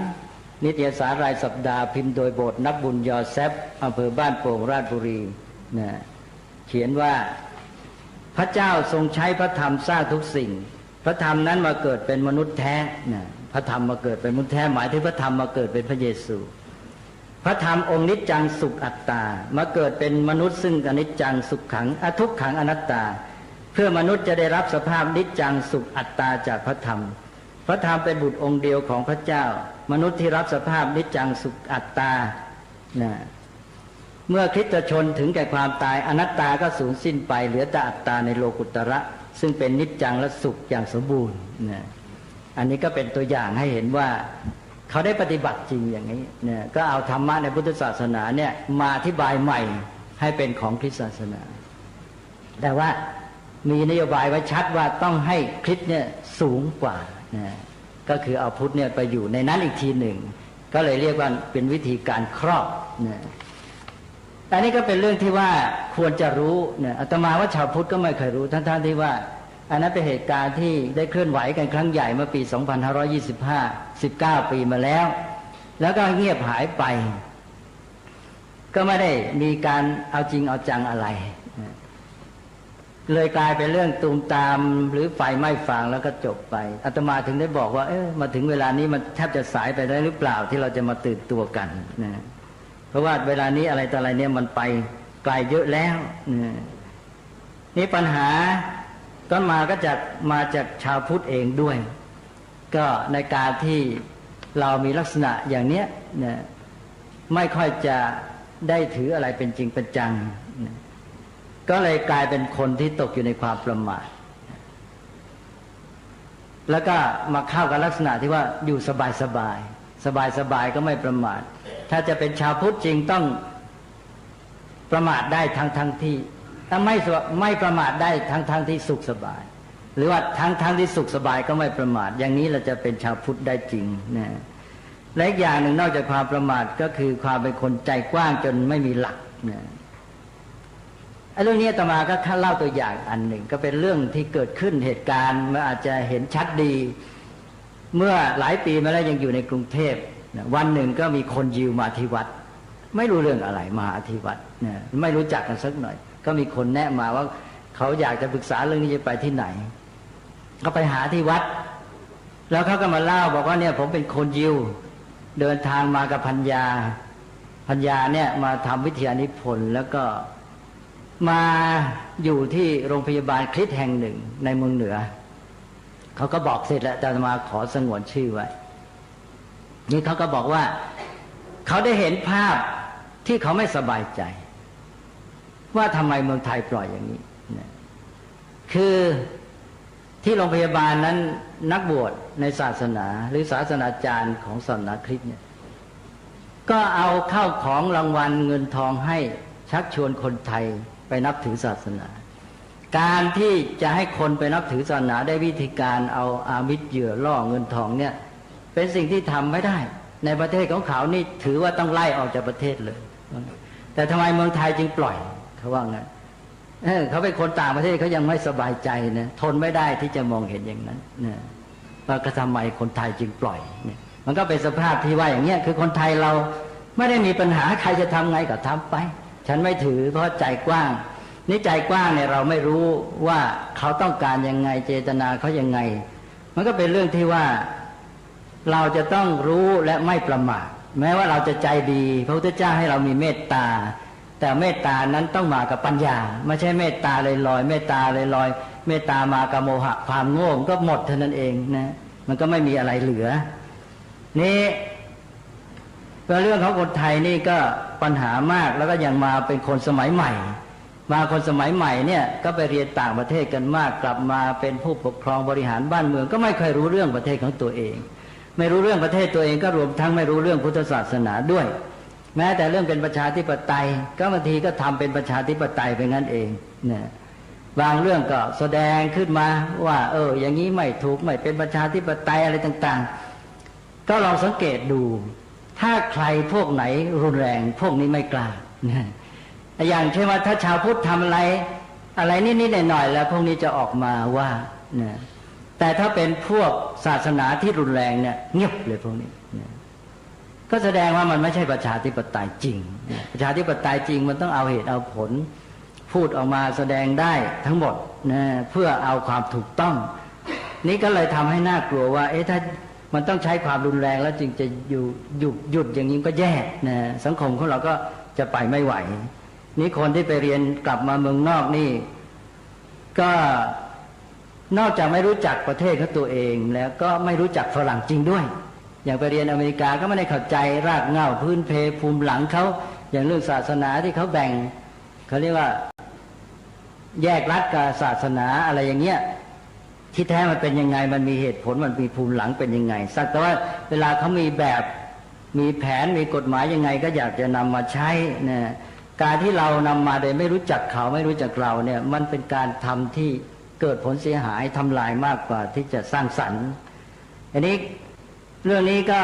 นิตยสารรายสัปดาห์พิมพ์โดยโบสถ์นักบุญยอแซฟอำเภอบ้านโป่งราชบุรีนะเขียนว่าพระเจ้าทรงใช้พระธรรมสร้างทุกสิ่งพระธรรมนั้นมาเกิดเป็นมนุษย์แท้นะพระธรรมมาเกิดเป็นมนุษย์แท้หมายถึงพระธรรมมาเกิดเป็นพระเยซูพระธรรมองค์นิจจังสุขอัตตามาเกิดเป็นมนุษย์ซึ่งอนิจจังสุขขังทุกขังอนัตตาเพื่อมนุษย์จะได้รับสภาพนิจจังสุขอัตตาจากพระธรรมพระธรรมเป็นบุตรองค์เดียวของพระเจ้ามนุษย์ที่รับสภาพนิจจังสุขอัตตาเมื่อคริสตชนถึงแก่ความตายอนัตตาก็สูญสิ้นไปเหลือแต่อัตตาในโลกุตระซึ่งเป็นนิจจังและสุขอย่างสมบูรณ์อันนี้ก็เป็นตัวอย่างให้เห็นว่าเขาได้ปฏิบัติจริงอย่างนี้เนี่ยก็เอาธรรมะในพุทธศาสนาเนี่ยมาอธิบายใหม่ให้เป็นของคริสตศาสนาแต่ว่ามีนโยบายไว้ชัดว่าต้องให้คริสต์เนี่ยสูงกว่านะก็คือเอาพุทธเนี่ยไปอยู่ในนั้นอีกทีหนึ่งก็เลยเรียกว่าเป็นวิธีการครอบนะแต่นี่ก็เป็นเรื่องที่ว่าควรจะรู้เนี่ยอาตมาว่าชาวพุทธก็ไม่เคยรู้ทั้งที่ว่าอันนั้นเป็นเหตุการณ์ที่ได้เคลื่อนไหวกันครั้งใหญ่เมื่อปี 2525 19 ปีมาแล้วก็เงียบหายไปก็ไม่ได้มีการเอาจริงเอาจังอะไรเลยกลายเป็นเรื่องตูมตามหรือไฟไหม้ฟางแล้วก็จบไปอาตมาถึงได้บอกว่ามาถึงเวลานี้มันแทบจะสายไปได้หรือเปล่าที่เราจะมาตื่นตัวกันนะเพราะว่าเวลานี้อะไรต่ออะไรเนี่ยมันไปไกลเยอะแล้วนี่ปัญหาก็มาจากชาวพุทธเองด้วยก็ในการที่เรามีลักษณะอย่างเนี้ยนะไม่ค่อยจะได้ถืออะไรเป็นจริงเป็นจังนะก็เลยกลายเป็นคนที่ตกอยู่ในความประมาทแล้วก็มาเข้ากับลักษณะที่ว่าอยู่สบายก็ไม่ประมาทถ้าจะเป็นชาวพุทธจริงต้องประมาทได้ทั้งที่ถ้าไม่ประมาทได้ทั้งที่สุขสบายหรือว่าทั้งที่สุขสบายก็ไม่ประมาทอย่างนี้เราจะเป็นชาวพุทธได้จริงนะและอีกอย่างหนึ่งนอกจากความประมาทก็คือความเป็นคนใจกว้างจนไม่มีหลักนะเรื่องนี้อาตมาก็เล่าตัวอย่างอันหนึ่งก็เป็นเรื่องที่เกิดขึ้นเหตุการณ์มันอาจจะเห็นชัดดีเมื่อหลายปีมาแล้วยังอยู่ในกรุงเทพวันหนึ่งก็มีคนยิวมาที่วัดไม่รู้เรื่องอะไรมาที่วัดไม่รู้จักกันสักหน่อยก็มีคนแนะมาว่าเขาอยากจะปรึกษาเรื่องนี้จะไปที่ไหนก็ไปหาที่วัดแล้วเขาก็มาเล่าบอกว่าเนี่ยผมเป็นคนยิวเดินทางมากับพัญญาเนี่ยมาทำวิทยานิพนธ์แล้วก็มาอยู่ที่โรงพยาบาลคริสต์แห่งหนึ่งในเมืองเหนือเขาก็บอกเสร็จแล้วแต่มาขอสงวนชื่อไว้นี่เขาก็บอกว่าเขาได้เห็นภาพที่เขาไม่สบายใจว่าทำไมเมืองไทยปล่อยอย่างนี้คือที่โรงพยาบาลนั้นนักบวชในศาสนาหรือศาสนาจารย์ของศาสนาคริสต์เนี่ย ก็เอาเข้าของรางวัลเงินทองให้ชักชวนคนไทยไปนับถือศาสนาการที่จะให้คนไปนับถือศาสนาได้วิธีการเอาอามิตรเหยื่อล่อเงินทองเนี่ยเป็นสิ่งที่ทำไม่ได้ในประเทศของเขานี่ถือว่าต้องไล่ออกจากประเทศเลยแต่ทำไมเมืองไทยจึงปล่อยเขาว่างั้นเขาเป็นคนต่างประเทศเขายังไม่สบายใจนะทนไม่ได้ที่จะมองเห็นอย่างนั้นนะว่าทำไมคนไทยจึงปล่อยเนี่ยมันก็เป็นสภาพที่ว่าอย่างเงี้ยคือคนไทยเราไม่ได้มีปัญหาใครจะทำไงก็ทำไปฉันไม่ถือเพราะใจกว้างนี่ใจกว้างเนี่ยเราไม่รู้ว่าเขาต้องการยังไงเจตนาเขายังไงมันก็เป็นเรื่องที่ว่าเราจะต้องรู้และไม่ประมาทแม้ว่าเราจะใจดีพระพุทธเจ้าให้เรามีเมตตาแต่เมตตานั้นต้องมากับปัญญาไม่ใช่เมตตาลอยๆเมตตาลอยๆเมตตามากับโมหะความโง่ก็หมดเท่านั้นเองนะมันก็ไม่มีอะไรเหลือนี่เรื่องของคนไทยนี่ก็ปัญหามากแล้วก็ยังมาเป็นคนสมัยใหม่มาคนสมัยใหม่เนี่ยก็ไปเรียนต่างประเทศกันมากกลับมาเป็นผู้ปกครองบริหารบ้านเมืองก็ไม่เคยรู้เรื่องประเทศของตัวเองไม่รู้เรื่องประเทศตัวเองก็รวมทั้งไม่รู้เรื่องพุทธศาสนาด้วยแม้แต่เรื่องเป็นประชาธิปไตยก็บางทีก็ทำเป็นประชาธิปไตยไปงั้นเองเนี่ยบางเรื่องก็แสดงขึ้นมาว่าอย่างนี้ไม่ถูกไม่เป็นประชาธิปไตยอะไรต่างๆก็ลองสังเกตดูถ้าใครพวกไหนรุนแรงพวกนี้ไม่กล้าอย่างเช่นว่าถ้าชาวพุทธทำอะไรนิดๆหน่อยๆแล้วพวกนี้จะออกมาว่าเนี่ยแต่ถ้าเป็นพวกศาสนาที่รุนแรงเนี่ยเงียบเลยพวกนี้ก็แสดงว่ามันไม่ใช่ประชาธิปไตยจริงประชาธิปไตยจริงมันต้องเอาเหตุเอาผลพูดออกมาแสดงได้ทั้งหมดนะเพื่อเอาความถูกต้องนี้ก็เลยทำให้น่ากลัวว่าถ้ามันต้องใช้ความรุนแรงแล้วจึงจะหยุดอย่างนี้ก็แย่นะสังคมของเราก็จะไปไม่ไหวนี่คนที่ไปเรียนกลับมาเมืองนอกนี่ก็นอกจากไม่รู้จักประเทศของตัวเองแล้วก็ไม่รู้จักฝรั่งจริงด้วยอย่างไปเรียนอเมริกาก็ไม่ได้เข้าใจรากเหง้าพื้นเพภูมิหลังเขาอย่างเรื่องศาสนาที่เขาแบ่งเขาเรียกว่าแยกรัฐกับศาสนาอะไรอย่างเงี้ยที่แท้มันเป็นยังไงมันมีเหตุผลมันมีภูมิหลังเป็นยังไงสักแต่ว่าเวลาเขามีแบบมีแผนมีกฎหมายยังไงก็อยากจะนำมาใช้นะการที่เรานำมาโดยไม่รู้จักเขาไม่รู้จักเราเนี่ยมันเป็นการทำที่เกิดผลเสียหายทำลายมากกว่าที่จะสร้างสรรค์อันนี้เรื่องนี้ก็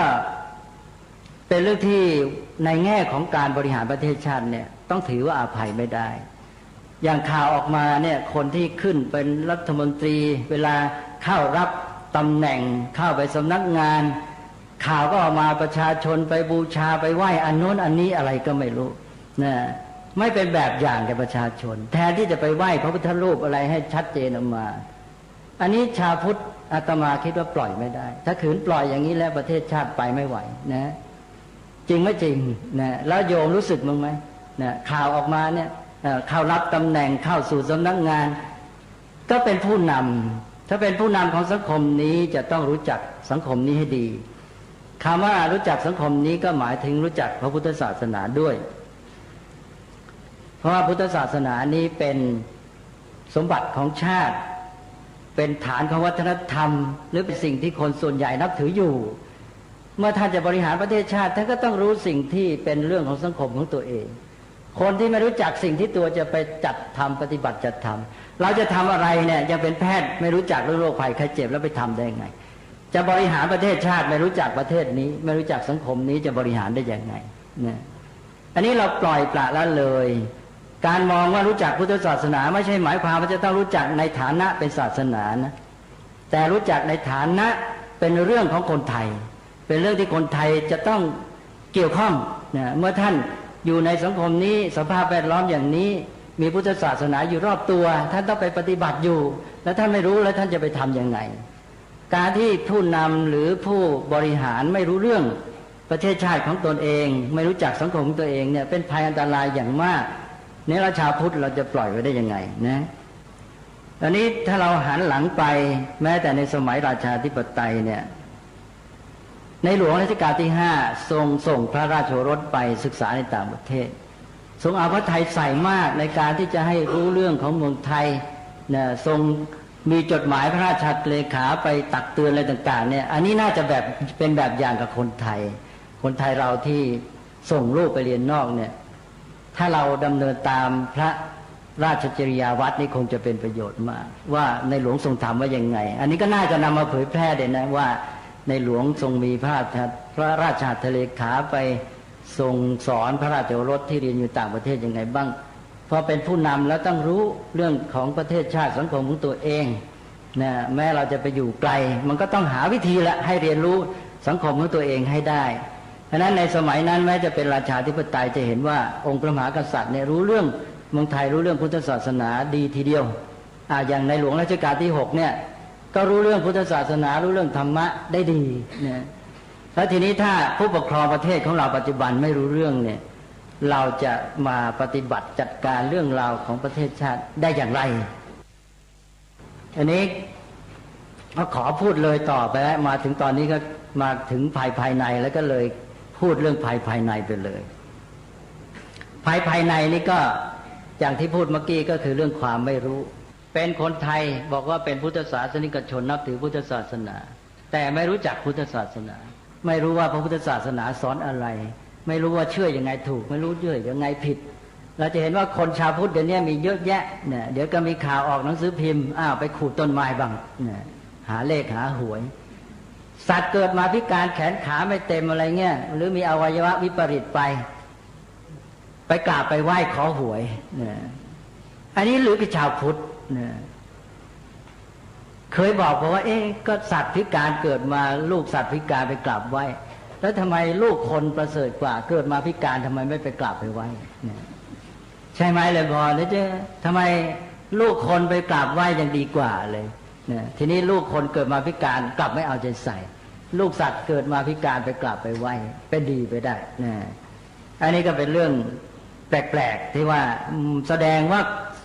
เป็นเรื่องที่ในแง่ของการบริหารประเทศชาติเนี่ยต้องถือว่าอภัยไม่ได้อย่างข่าวออกมาเนี่ยคนที่ขึ้นเป็นรัฐมนตรีเวลาเข้ารับตำแหน่งเข้าไปสำนักงานข่าวก็ออกมาประชาชนไปบูชาไปไหว้อันโน้นอันนี้อะไรก็ไม่รู้นะไม่เป็นแบบอย่างแก่ประชาชนแทนที่จะไปไหว้พระพุทธรูปอะไรให้ชัดเจนออกมาอันนี้ชาวพุทธอาตมาคิดว่าปล่อยไม่ได้ถ้าขืนปล่อยอย่างนี้แล้วประเทศชาติไปไม่ไหวนะจริงไม่จริงนะแล้วโยมรู้สึกมั้งไหมนะข่าวออกมาเนี่ยเข้ารับตำแหน่งเข้าสู่สำนักงานก็เป็นผู้นำถ้าเป็นผู้นำของสังคมนี้จะต้องรู้จักสังคมนี้ให้ดีคำว่ารู้จักสังคมนี้ก็หมายถึงรู้จักพระพุทธศาสนาด้วยเพราะว่าพุทธศาสนานี้เป็นสมบัติของชาติเป็นฐานของวัฒนธรรมหรือเป็นสิ่งที่คนส่วนใหญ่นับถืออยู่เมื่อท่านจะบริหารประเทศชาติท่านก็ต้องรู้สิ่งที่เป็นเรื่องของสังคมของตัวเองคนที่ไม่รู้จักสิ่งที่ตัวจะไปจัดทำปฏิบัติจัดทำเราจะทำอะไรเนี่ยยังเป็นแพทย์ไม่รู้จักเรื่องโรคภัยไข้เจ็บแล้วไปทำได้ไงจะบริหารประเทศชาติไม่รู้จักประเทศนี้ไม่รู้จักสังคมนี้จะบริหารได้ยังไงเนี่ยอันนี้เราปล่อยปละละเลยการมองว่ารู้จักพุทธศาสนาไม่ใช่หมายความว่าจะต้องรู้จักในฐานะเป็นศาสนานะแต่รู้จักในฐานะเป็นเรื่องของคนไทยเป็นเรื่องที่คนไทยจะต้องเกี่ยวข้องนะเมื่อท่านอยู่ในสังคมนี้สภาพแวดล้อมอย่างนี้มีพุทธศาสนาอยู่รอบตัวท่านต้องไปปฏิบัติอยู่แล้วท่านไม่รู้แล้วท่านจะไปทำยังไงการที่ผู้นำหรือผู้บริหารไม่รู้เรื่องประเทศชาติของตนเองไม่รู้จักสังคมของตัวเองเนี่ยเป็นภัยอันตรายอย่างมากเนี่ยเราชาวพุทธเราจะปล่อยไว้ได้ยังไงนะอันนี้ถ้าเราหันหลังไปแม้แต่ในสมัยราชาธิปไตยเนี่ยในหลวงรัชกาลที่5ทรงส่งพระราชโอรสไปศึกษาในต่างประเทศทรงเอาพระทัยใส่มากในการที่จะให้รู้เรื่องของเมืองไทยนะทรงมีจดหมายพระราชเลขาไปตักเตือนอะไรต่างๆเนี่ยอันนี้น่าจะแบบเป็นแบบอย่างกับคนไทยเราที่ ส่งลูกไปเรียนนอกเนี่ยถ้าเราดำเนินตามพระราชจริยาวัดนี่คงจะเป็นประโยชน์มากว่าในหลวงทรงทำว่ายังไงอันนี้ก็น่าจะนำมาเผยแพร่เลยนะว่าในหลวงทรงมีพระราชหัตถเลขาไปทรงสอนพระราชโอรสที่เรียนอยู่ต่างประเทศยังไงบ้างพอเป็นผู้นำแล้วต้องรู้เรื่องของประเทศชาติสังคมของตัวเองนะแม้เราจะไปอยู่ไกลมันก็ต้องหาวิธีละให้เรียนรู้สังคมของตัวเองให้ได้เพราะนั้นในสมัยนั้นแม้จะเป็นราชาธิปไตยจะเห็นว่าองค์พระมหากษัตริย์เนี่ยรู้เรื่องเมืองไทยรู้เรื่องพุทธศาสนาดีทีเดียวอย่างในหลวงรัชกาลที่6เนี่ยก็รู้เรื่องพุทธศาสนารู้เรื่องธรรมะได้ดีนะแล้วทีนี้ถ้าผู้ปกครองประเทศของเราปัจจุบันไม่รู้เรื่องเนี่ยเราจะมาปฏิบัติจัดการเรื่องราวของประเทศชาติได้อย่างไรอันนี้ขอพูดเลยต่อไปแล้วมาถึงตอนนี้ก็มาถึงภายในแล้วก็เลยพูดเรื่องภายในไปเลยภายในนี่ก็อย่างที่พูดเมื่อกี้ก็คือเรื่องความไม่รู้เป็นคนไทยบอกว่าเป็นพุทธศาสนิกชนนับถือพุทธศาสนาแต่ไม่รู้จักพุทธศาสนาไม่รู้ว่าพระพุทธศาสนาสอนอะไรไม่รู้ว่าเชื่อยังไงถูกไม่รู้เชื่อยังไงผิดเราจะเห็นว่าคนชาวพุทธเดี๋ยวนี้มีเยอะแยะเนี่ยเดี๋ยวก็มีข่าวออกหนังสือพิมพ์ไปขูดต้นไม้บ้างเนี่ยหาเลขหาหวยสัตว์เกิดมาพิการแขนขาไม่เต็มอะไรเงี้ยหรือมีอวัยวะวิปริตไปกราบไปไหว้ขอหวยเนี่ยอันนี้หรือเป็นชาวพุทธเนี่ยเคยบอกว่าก็สัตว์พิการเกิดมาลูกสัตว์พิการไปกราบไหว้แล้วทำไมลูกคนประเสริฐกว่าเกิดมาพิการทำไมไม่ไปกราบไปไหว้เนี่ยใช่ไหมเลยพอแล้วจะทำไมลูกคนไปกราบไหว้ยังดีกว่าเลยเนี่ยทีนี้ลูกคนเกิดมาพิการกลับไม่เอาใจใส่ลูกสัตว์เกิดมาพิการไปกราบไปไหว้เป็นดีไปได้เนี่ยอันนี้ก็เป็นเรื่องแปลกๆที่ว่าแสดงว่า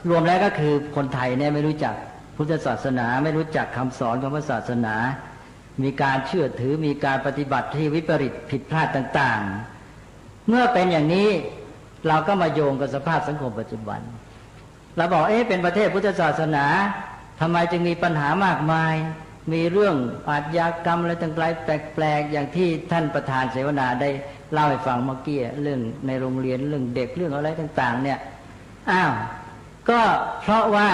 รวมแล้วก็คือคนไทยเนี่ยไม่รู้จักพุทธศาสนาไม่รู้จักคำสอนของพระศาสนามีการเชื่อถือมีการปฏิบัติที่วิปริตผิดพลาดต่างๆเมื่อเป็นอย่างนี้เราก็มาโยงกับสภาพสังคมปัจจุบันเราบอกเป็นประเทศพุทธศาสนาทำไมจึงมีปัญหามากมายมีเรื่องอาชญากรรมอะไรต่างๆแปลกๆอย่างที่ท่านประธานเสวนาได้เล่าให้ฟังเมื่อกี้เรื่องในโรงเรียนเรื่องเด็กเรื่องอะไรต่างๆเนี่ยก็เพราะว่า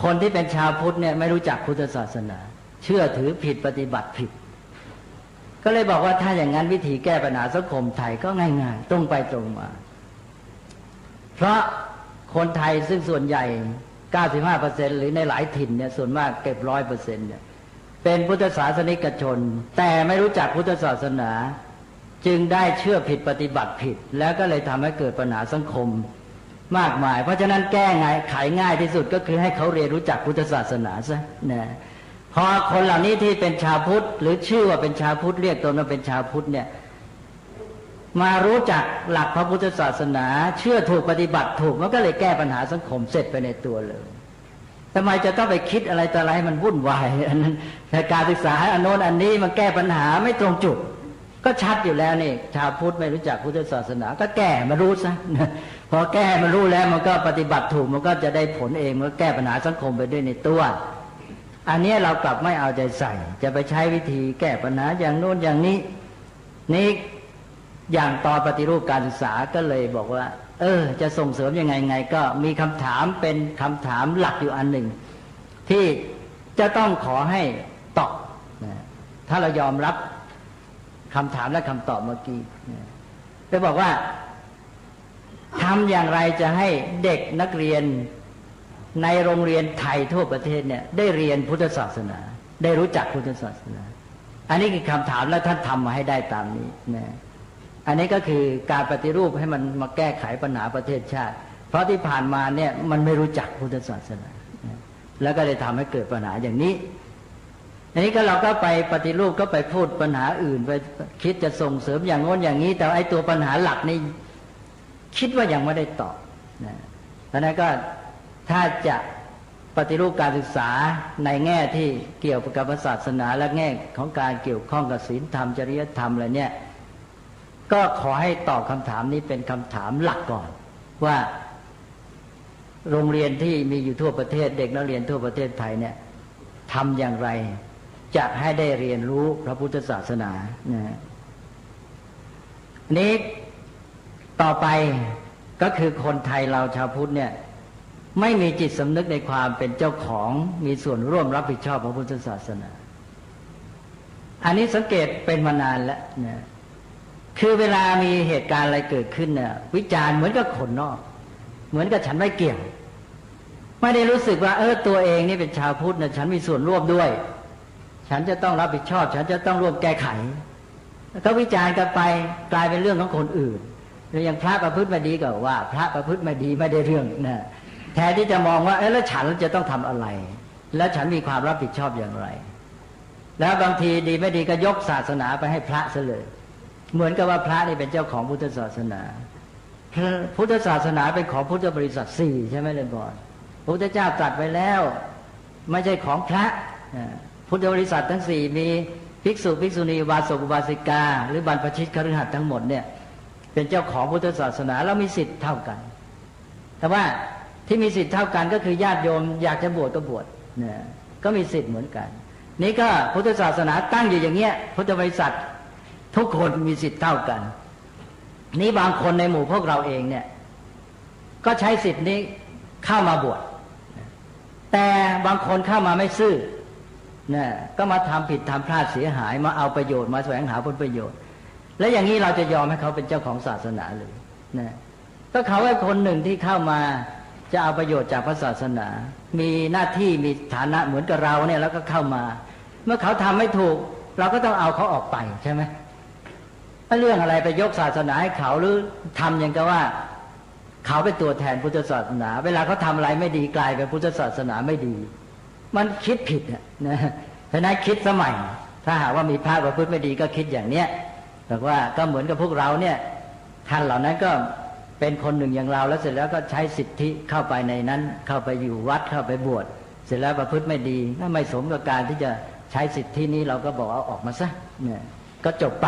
คนที่เป็นชาวพุทธเนี่ยไม่รู้จักพุทธศาสนาเชื่อถือผิดปฏิบัติผิดก็เลยบอกว่าถ้าอย่างนั้นวิธีแก้ปัญหาสังคมไทยก็ง่ายๆตรงไปตรงมาเพราะคนไทยซึ่งส่วนใหญ่ 95% หรือในหลายถิ่นเนี่ยส่วนมากเก็บ 100% เนี่ยเป็นพุทธศาสนิกชนแต่ไม่รู้จักพุทธศาสนาจึงได้เชื่อผิดปฏิบัติผิดแล้วก็เลยทำให้เกิดปัญหาสังคมมากมายเพราะฉะนั้นแก้ไขง่ายที่สุดก็คือให้เขาเรียนรู้จักพุทธศาสนาซะนะพอคนเหล่านี้ที่เป็นชาวพุทธหรือชื่อว่าเป็นชาวพุทธเรียกตนว่าเป็นชาวพุทธเนี่ยมารู้จักหลักพระพุทธศาสนาเชื่อถูกปฏิบัติถูกมันก็เลยแก้ปัญหาสังคมเสร็จไปในตัวเลยทำไมจะต้องไปคิดอะไรต่ออะไรให้มันวุ่นวายอันนั้นแต่การศึกษาอันโน้นอันนี้มันแก้ปัญหาไม่ตรงจุดก็ชัดอยู่แล้วนี่ชาวพุทธไม่รู้จักพุทธศาสนาก็แก้มารู้ซะพอแก้มารู้แล้วมันก็ปฏิบัติถูกมันก็จะได้ผลเองมันก็แก้ปัญหาสังคมไปด้วยในตัวอันนี้เรากลับไม่เอาใจใส่จะไปใช้วิธีแก้ปัญหาอย่างโน้นอย่างนี้นี่อย่างตอนปฏิรูปการศึกษาก็เลยบอกว่าจะส่งเสริมยังไงก็มีคำถามเป็นคำถามหลักอยู่อันหนึ่งที่จะต้องขอให้ตอบถ้าเรายอมรับคำถามและคำตอบเมื่อกี้จะบอกว่าทำอย่างไรจะให้เด็กนักเรียนในโรงเรียนไทยทั่วประเทศเนี่ยได้เรียนพุทธศาสนาได้รู้จักพุทธศาสนาอันนี้คือคำถามและท่านทำมาให้ได้ตามนี้นะอันนี้ก็คือการปฏิรูปให้มันมาแก้ไขปัญหาประเทศชาติเพราะที่ผ่านมาเนี่ยมันไม่รู้จักพุทธศาสนาแล้วก็เลยทำให้เกิดปัญหาอย่างนี้อันนี้ก็เราก็ไปปฏิรูปก็ไปพูดปัญหาอื่นไปคิดจะส่งเสริมอย่างโน้นอย่างนี้แต่ไอ้ตัวปัญหาหลักนี่คิดว่ายังไม่ได้ตอบนะเพราะนั้นก็ถ้าจะปฏิรูปการศึกษาในแง่ที่เกี่ยวกับศาสนาและแง่ของการเกี่ยวข้องกับศีลธรรมจริยธรรมอะไรเนี่ยก็ขอให้ตอบคำถามนี้เป็นคำถามหลักก่อนว่าโรงเรียนที่มีอยู่ทั่วประเทศเด็กนักเรียนทั่วประเทศไทยเนี่ยทำอย่างไรจะให้ได้เรียนรู้พระพุทธศาสนานะนี้ ต่อไปก็คือคนไทยเราชาวพุทธเนี่ยไม่มีจิตสำนึกในความเป็นเจ้าของมีส่วนร่วมรับผิดชอบพระพุทธศาสนาอันนี้สังเกตเป็นมานานแล้วนะคือเวลามีเหตุการณ์อะไรเกิดขึ้นเนี่ยวิจารณ์เหมือนกับคนนอกเหมือนกับฉันไม่เกี่ยวไม่ได้รู้สึกว่าตัวเองนี่เป็นชาวพุทธนะฉันมีส่วนร่วมด้วยฉันจะต้องรับผิดชอบฉันจะต้องร่วมแก้ไขแล้วก็วิจารณ์กันไปกลายเป็นเรื่องของคนอื่นแล้วอย่างพระประพฤติไม่ดีก็ว่าพระประพฤติไม่ดีไม่ได้เรื่องนะแทนที่จะมองว่าแล้วฉันจะต้องทำอะไรแล้วฉันมีความรับผิดชอบอย่างไรแล้วบางทีดีไม่ดีก็ยกศาสนาไปให้พระซะเลยเหมือนกับว่าพระนี่เป็นเจ้าของพุทธศาสนาพุทธศาสนาเป็นของพุทธบริษัท4ใช่ไหมเลยก่อนพระพุทธเจ้าตรัสไว้แล้วไม่ใช่ของพระพุทธบริษัททั้ง4มีภิกษุภิกษุณีอุบาสกอุบาสิกาหรือบรรพชิตคฤหัสถ์ทั้งหมดเนี่ยเป็นเจ้าของพุทธศาสนาแล้วมีสิทธิ์เท่ากันแต่ว่าที่มีสิทธิ์เท่ากันก็คือญาติโยมอยากจะบวชก็บวชนะก็มีสิทธิ์เหมือนกันนี่ก็พุทธศาสนาตั้งอยู่อย่างเงี้ยพุทธบริษัททุกคนมีสิทธิ์เท่ากันนี่บางคนในหมู่พวกเราเองเนี่ยก็ใช้สิทธิ์นี้เข้ามาบวชแต่บางคนเข้ามาไม่ซื่อนะก็มาทำผิดทำพลาดเสียหายมาเอาประโยชน์มาแสวงหาผลประโยชน์แล้วอย่างนี้เราจะยอมให้เขาเป็นเจ้าของศาสนาเลยนะก็เขาเป็นคนหนึ่งที่เข้ามาจะเอาประโยชน์จากพระศาสนามีหน้าที่มีฐานะเหมือนกับเราเนี่ยแล้วก็เข้ามาเมื่อเขาทำไม่ถูกเราก็ต้องเอาเขาออกไปใช่ไหมเรื่องอะไรไปยกศาสนาให้เขาหรือทำอย่างกับว่าเขาเป็นตัวแทนพุทธศาสนาเวลาเขาทำอะไรไม่ดีกลายเป็นพุทธศาสนาไม่ดีมันคิดผิดนะฉะนั้นคิดสมัยถ้าหากว่ามีพระประพฤติไม่ดีก็คิดอย่างเนี้ยแต่ว่าก็เหมือนกับพวกเราเนี่ยท่านเหล่านั้นก็เป็นคนหนึ่งอย่างเราแล้วเสร็จแล้วก็ใช้สิทธิเข้าไปในนั้นเข้าไปอยู่วัดเข้าไปบวชเสร็จแล้วประพฤติไม่ดีถ้าไม่สมกับการที่จะใช้สิทธินี้เราก็บอกเอาออกมาซะเนี่ยก็จบไป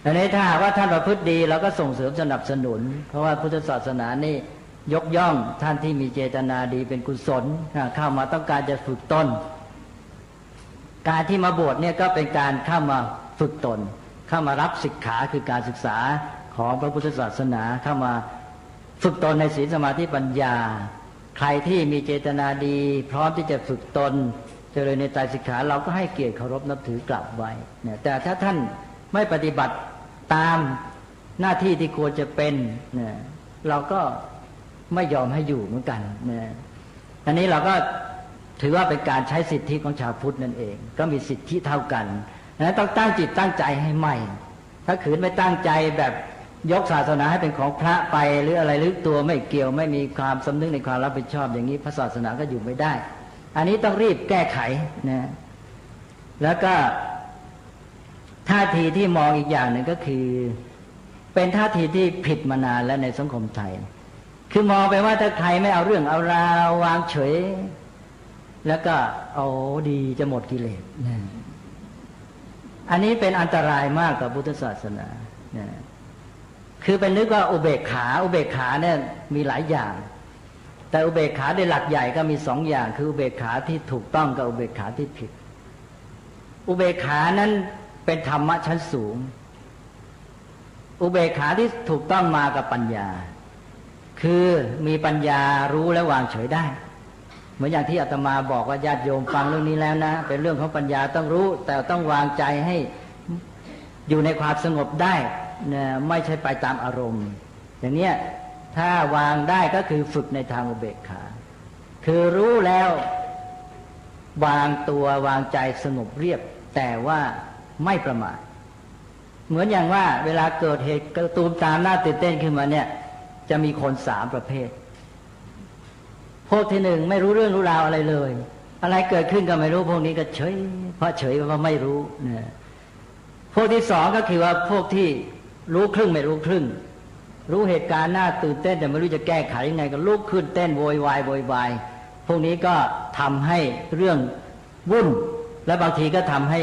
อันนี้ถ้าหากว่าท่านประพฤติดีเราก็ส่งเสริมสนับสนุนเพราะว่าพุทธศาสนานี่ยกย่องท่านที่มีเจตนาดีเป็นกุศลเข้ามาต้องการจะฝึกตนการที่มาบวชเนี่ยก็เป็นการเข้ามาฝึกตนเข้ามารับศิกขาคือการศึกษาของพระพุทธศาสนาเข้ามาฝึกตนในศีลสมาธิปัญญาใครที่มีเจตนาดีพร้อมที่จะฝึกตนเจริญในไตรสิกขาเราก็ให้เกียรติเคารพนับถือกลับไว้เนี่ยแต่ถ้าท่านไม่ปฏิบัติตามหน้าที่ที่ควรจะเป็นเนี่ยเราก็ไม่ยอมให้อยู่เหมือนกันเนี่ยอันนี้เราก็ถือว่าเป็นการใช้สิทธิของชาวพุทธนั่นเองก็มีสิทธิเท่ากันนะต้องตั้งจิตตั้งใจให้ใหม่ถ้าขืนไม่ตั้งใจแบบยกศาสนาให้เป็นของพระไปหรืออะไรหรือตัวไม่เกี่ยวไม่มีความสำนึกในความรับผิดชอบอย่างนี้พระศาสนาก็อยู่ไม่ได้อันนี้ต้องรีบแก้ไขนะแล้วก็ท่าทีที่มองอีกอย่างหนึ่งก็คือเป็นท่าทีที่ผิดมานานแล้วในสังคมไทยคือมองไปว่าถ้าใครไม่เอาเรื่องเอาราววางเฉยแล้วก็เอาดีจะหมดกิเลสนะอันนี้เป็นอันตรายมากกับพุทธศาสนานะคือเป็นนึกว่าอุเบกขาเนี่ยมีหลายอย่างแต่อุเบกขาในหลักใหญ่ก็มี2อย่างคืออุเบกขาที่ถูกต้องกับอุเบกขาที่ผิดอุเบกขานั้นเป็นธรรมะชั้นสูงอุเบกขาที่ถูกต้องมากับปัญญาคือมีปัญญารู้และวางเฉยได้เหมือนอย่างที่อาตมาบอกว่าญาติโยมฟังเรื่องนี้แล้วนะเป็นเรื่องของปัญญาต้องรู้แต่ต้องวางใจให้อยู่ในความสงบได้นะไม่ใช่ไปตามอารมณ์อย่างนี้ถ้าวางได้ก็คือฝึกในทางอุเบกขาคือรู้แล้ววางตัววางใจสงบเรียบแต่ว่าไม่ประมาทเหมือนอย่างว่าเวลาเกิดเหตุกระตุ้มตามหน้าตื่นเต้นขึ้นมาเนี่ยจะมีคน3ประเภทพวกที่1ไม่รู้เรื่องรู้ราวอะไรเลยอะไรเกิดขึ้นก็ไม่รู้พวกนี้ก็เฉยเพราะเฉยเพราะไม่รู้นะพวกที่2ก็คือว่าพวกที่รู้ครึ่งไม่รู้ครึ่งรู้เหตุการณ์น่าตื่นเต้นแต่ไม่รู้จะแก้ไขยังไงก็ลุกขึ้นเต้นโวยวายพวกนี้ก็ทำให้เรื่องวุ่นและบางทีก็ทำให้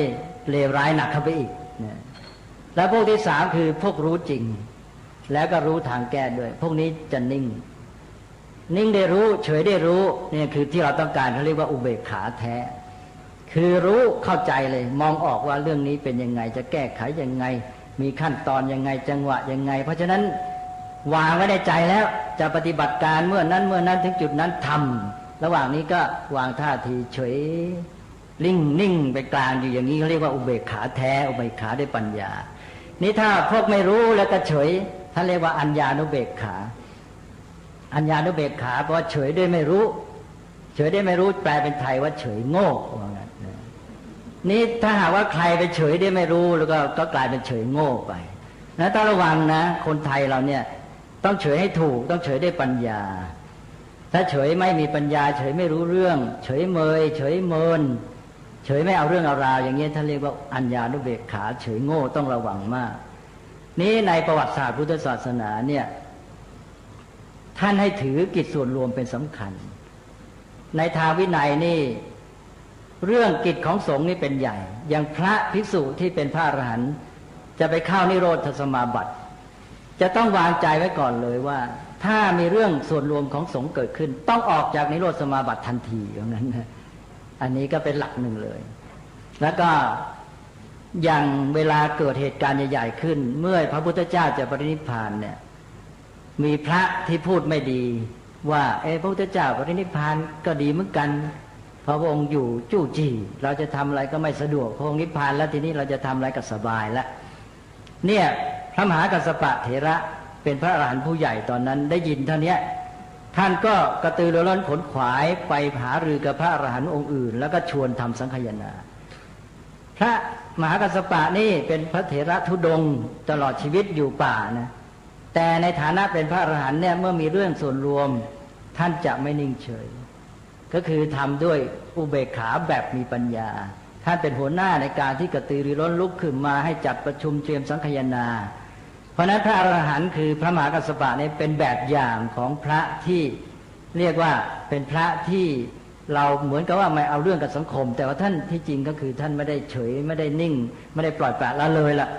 เลวร้ายหนักเข้าไปอีกนะแล้วพวกที่3คือพวกรู้จริงแล้วก็รู้ทางแก้ด้วยพวกนี้จะนิ่งได้รู้เฉยได้รู้นี่คือที่เราต้องการเขาเรียกว่าอุเบกขาแท้คือรู้เข้าใจเลยมองออกว่าเรื่องนี้เป็นยังไงจะแก้ไขยังไงมีขั้นตอนยังไงจังหวะยังไงเพราะฉะนั้น วางไว้ในใจแล้วจะปฏิบัติการเมื่อนั้นถึงจุดนั้นทำระหว่างนี้ก็วางท่าทีเฉยนิ่งไปกลางอยู่อย่างนี้เขาเรียกว่าอุเบกขาแท้อุเบกขาด้วยปัญญานี่ถ้าพวกไม่รู้แล้วก็เฉยท่านเรียกว่าอัญญานุเบกขาอัญญานุเบกขาเพราะเฉยด้วยไม่รู้เฉยได้ไม่รู้แปลเป็นไทยว่าเฉยโง่ว่างั้นนี่ถ้าหากว่าใครไปเฉยได้ไม่รู้แล้วก็กลายเป็นเฉยโง่ไปนะต้องระวังนะคนไทยเราเนี่ยต้องเฉยให้ถูกต้องเฉยได้ปัญญาถ้าเฉยไม่มีปัญญาเฉยไม่รู้เรื่องเฉยเมยเฉยเมินเฉยไม่เอาเรื่องเอาราวอย่างนี้ท่านเรียกว่าอัญญานุเบกขาเฉยโง่ต้องระวังมากนี้ในประวัติศาสตร์พุทธศาสนาเนี่ยท่านให้ถือกิจส่วนรวมเป็นสำคัญในทางวินัยนี่เรื่องกิจของสงฆ์นี่เป็นใหญ่อย่างพระภิกษุที่เป็นพระอรหันต์จะไปเข้านิโรธสมาบัติจะต้องวางใจไว้ก่อนเลยว่าถ้ามีเรื่องส่วนรวมของสงฆ์เกิดขึ้นต้องออกจากนิโรธสมาบัติทันทีอย่างนั้นนะอันนี้ก็เป็นหลักหนึ่งเลยแล้วก็อย่างเวลาเกิดเหตุการณ์ใหญ่ๆขึ้นเมื่อพระพุทธเจ้าจะปรินิพพานเนี่ยมีพระที่พูดไม่ดีว่าพระพุทธเจ้าปรินิพพานก็ดีเหมือนกันพระองค์อยู่จู้จี้เราจะทำอะไรก็ไม่สะดวกพระองค์นิพพานแล้วทีนี้เราจะทำอะไรก็สบายแล้วเนี่ยพระมหากัสสปะเถระเป็นพระอรหันต์ผู้ใหญ่ตอนนั้นได้ยินเท่านี้ท่านก็กระตือรือร้นขนขวายไปหารือกับพระอรหันต์องค์อื่นแล้วก็ชวนทำสังฆายนาพระมหากัสสปะนี่เป็นพระเถระธุดงค์ตลอดชีวิตอยู่ป่านะแต่ในฐานะเป็นพระอรหันต์เนี่ยเมื่อมีเรื่องส่วนรวมท่านจะไม่นิ่งเฉยก็คือทำด้วยอุเบกขาแบบมีปัญญาท่านเป็นหัวหน้าในการที่กระตือรือร้นลุกขึ้นมาให้จัดประชุมเตรียมสังฆายนาเพราะนั้นพระอรหันต์คือพระมหากัสสปะนี่เป็นแบบอย่างของพระที่เรียกว่าเป็นพระที่เราเหมือนกับว่าไม่เอาเรื่องกับสังคมแต่ว่าท่านที่จริงก็คือท่านไม่ได้เฉยไม่ได้นิ่งไม่ได้ปล่อยปละละเลยล่ะ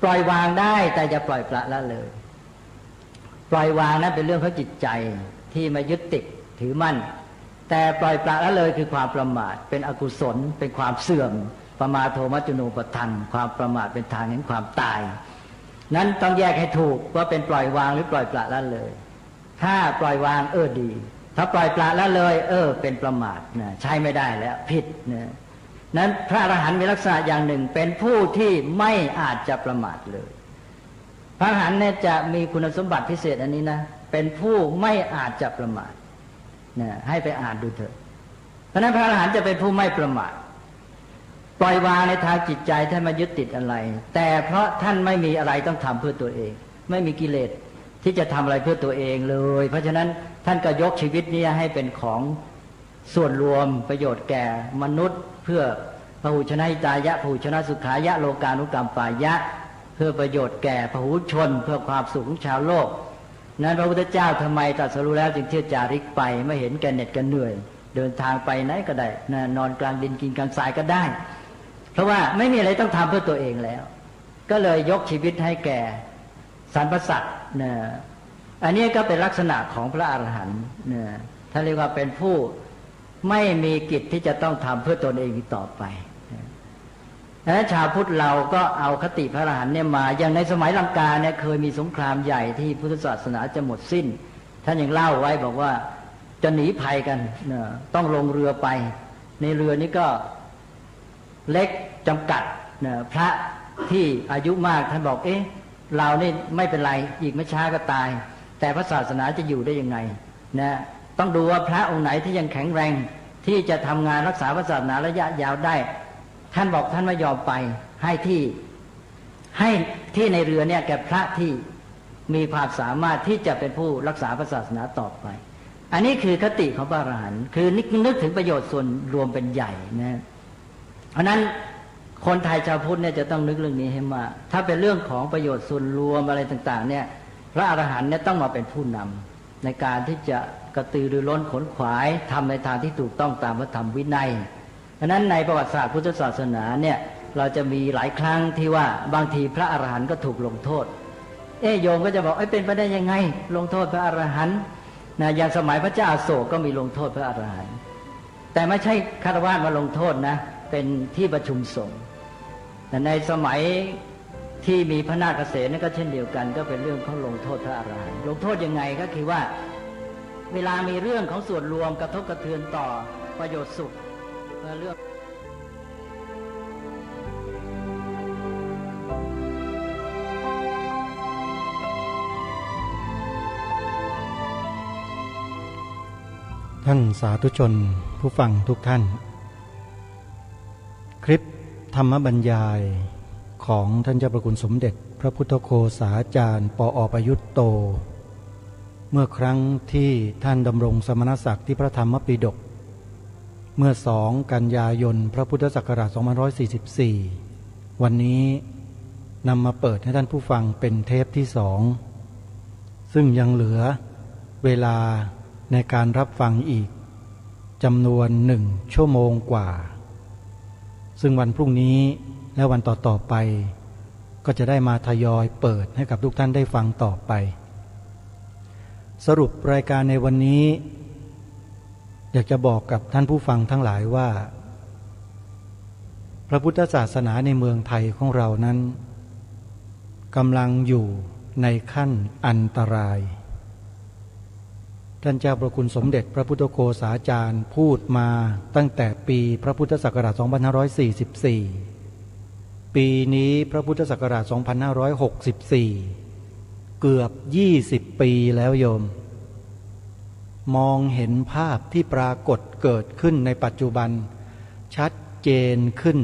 ปล่อยวางได้แต่อย่าปล่อยปละละเลยปล่อยวางนั้นเป็นเรื่องของจิตใจที่ไม่ยึดติดถือมั่นแต่ปล่อยปละละเลยคือความประมาทเป็นอกุศลเป็นความเสื่อมปมาโทมัจจุโนปทังความประมาทเป็นทางแห่งความตายนั้นต้องแยกให้ถูกว่าเป็นปล่อยวางหรือปล่อยปละละเลยถ้าปล่อยวางดีถ้าปล่อยปละละเลยเป็นประมาทนะใช้ไม่ได้แล้วผิดนะนั้นพระอรหันต์มีลักษณะอย่างหนึ่งเป็นผู้ที่ไม่อาจจะประมาทเลยพระอรหันต์เนี่ยจะมีคุณสมบัติพิเศษอันนี้นะเป็นผู้ไม่อาจจะประมาทนะให้ไปอ่านดูเถอะเพราะนั้นพระอรหันต์จะเป็นผู้ไม่ประมาทปล่อยวางในทางจิตใจท่านไม่ยึดติดอะไรแต่เพราะท่านไม่มีอะไรต้องทำเพื่อตัวเองไม่มีกิเลสที่จะทำอะไรเพื่อตัวเองเลยเพราะฉะนั้นท่านก็ยกชีวิตนี้ให้เป็นของส่วนรวมประโยชน์แก่มนุษย์เพื่อพหุชนะหิตายะพหุชนะสุขายะโลกานุกรรมปายะเพื่อประโยชน์แก่พหุชนเพื่อความสุขของชาวโลกนั้นพระพุทธเจ้าทำไมตรัสรู้แล้วจึงเที่ยวจาริกไปไม่เห็นแก่เหน็ดแก่เหนื่อยเดินทางไปไหนก็ได้นอนกลางดินกินกลางทรายก็ได้เพราะว่าไม่มีอะไรต้องทำเพื่อตัวเองแล้วก็เลยยกชีวิตให้แก่สรรพสัตว์นะอันนี้ก็เป็นลักษณะของพระอรหันต์นะท่านเรียกว่าเป็นผู้ไม่มีกิจที่จะต้องทำเพื่อตนเองต่อไปดังนั้นชาวพุทธเราก็เอาคติพระอรหันต์เนี่ยมาอย่างในสมัยลังกาเนี่ยเคยมีสงครามใหญ่ที่พุทธศาสนาจะหมดสิ้นท่านยังเล่าไว้บอกว่าจะหนีภัยกันนะต้องลงเรือไปในเรือนี้ก็เล็กจำกัดนะพระที่อายุมากท่านบอกเรานี่ไม่เป็นไรอีกไม่ช้าก็ตายแต่พระศาสนาจะอยู่ได้ยังไงนะต้องดูว่าพระองค์ไหนที่ยังแข็งแรงที่จะทำงานรักษาพระศาสนาระยะยาวได้ท่านบอกท่านไม่ยอมไปให้ที่ในเรือเนี่ยแก่พระที่มีความสามารถที่จะเป็นผู้รักษาพระศาสนาต่อไปอันนี้คือคติของพระอรหันต์คือนึกถึงประโยชน์ส่วนรวมเป็นใหญ่นะเพราะนั้นคนไทยชาวพุทธเนี่ยจะต้องนึกเรื่องนี้ให้มากถ้าเป็นเรื่องของประโยชน์ส่วนรวมอะไรต่างๆเนี่ยพระอรหันต์เนี่ยต้องมาเป็นผู้นำในการที่จะกระตือรือร้นขนขวายทำในทางที่ถูกต้องตามพระธรรมวินัยเพราะนั้นในประวัติศาสตร์พุทธศาสนาเนี่ยเราจะมีหลายครั้งที่ว่าบางทีพระอรหันต์ก็ถูกลงโทษโยมก็จะบอกเป็นไปได้ยังไงลงโทษพระอรหันต์นะอย่างสมัยพระเจ้าอโศกก็มีลงโทษพระอรหันต์แต่ไม่ใช่ฆราวาสมาลงโทษนะเป็นที่ประชุมสงฆ์แต่ในสมัย ที่มีพระนาคเษนนั่นก็เช่นเดียวกันก็เป็นเรื่องเขาลงโทษพระอรหันต์ลงโทษยังไงก็คือว่าเวลามีเรื่องของส่วนรวมกระทบกระเทือนต่อประโยชน์สุขเรื่องท่านสาธุชนผู้ฟังทุกท่านคลิปธรรมบรรยายของท่านเจ้าประคุณสมเด็จพระพุทธโฆษาจารย์ปอ.ประยุตโตเมื่อครั้งที่ท่านดำรงสมณศักดิ์ที่พระธรรมปิฎกเมื่อ2 กันยายนพระพุทธศักราช2544วันนี้นำมาเปิดให้ท่านผู้ฟังเป็นเทปที่2ซึ่งยังเหลือเวลาในการรับฟังอีกจำนวน1 ชั่วโมงกว่าซึ่งวันพรุ่งนี้และวันต่อๆไปก็จะได้มาทยอยเปิดให้กับทุกท่านได้ฟังต่อไปสรุปรายการในวันนี้อยากจะบอกกับท่านผู้ฟังทั้งหลายว่าพระพุทธศาสนาในเมืองไทยของเรานั้นกำลังอยู่ในขั้นอันตรายท่านเจ้าประคุณสมเด็จพระพุทธโฆษาจารย์พูดมาตั้งแต่ปีพระพุทธศักราช2544ปีนี้พระพุทธศักราช2564เกือบ20 ปีแล้วโยมมองเห็นภาพที่ปรากฏเกิดขึ้นในปัจจุบันชัดเจนขึ้น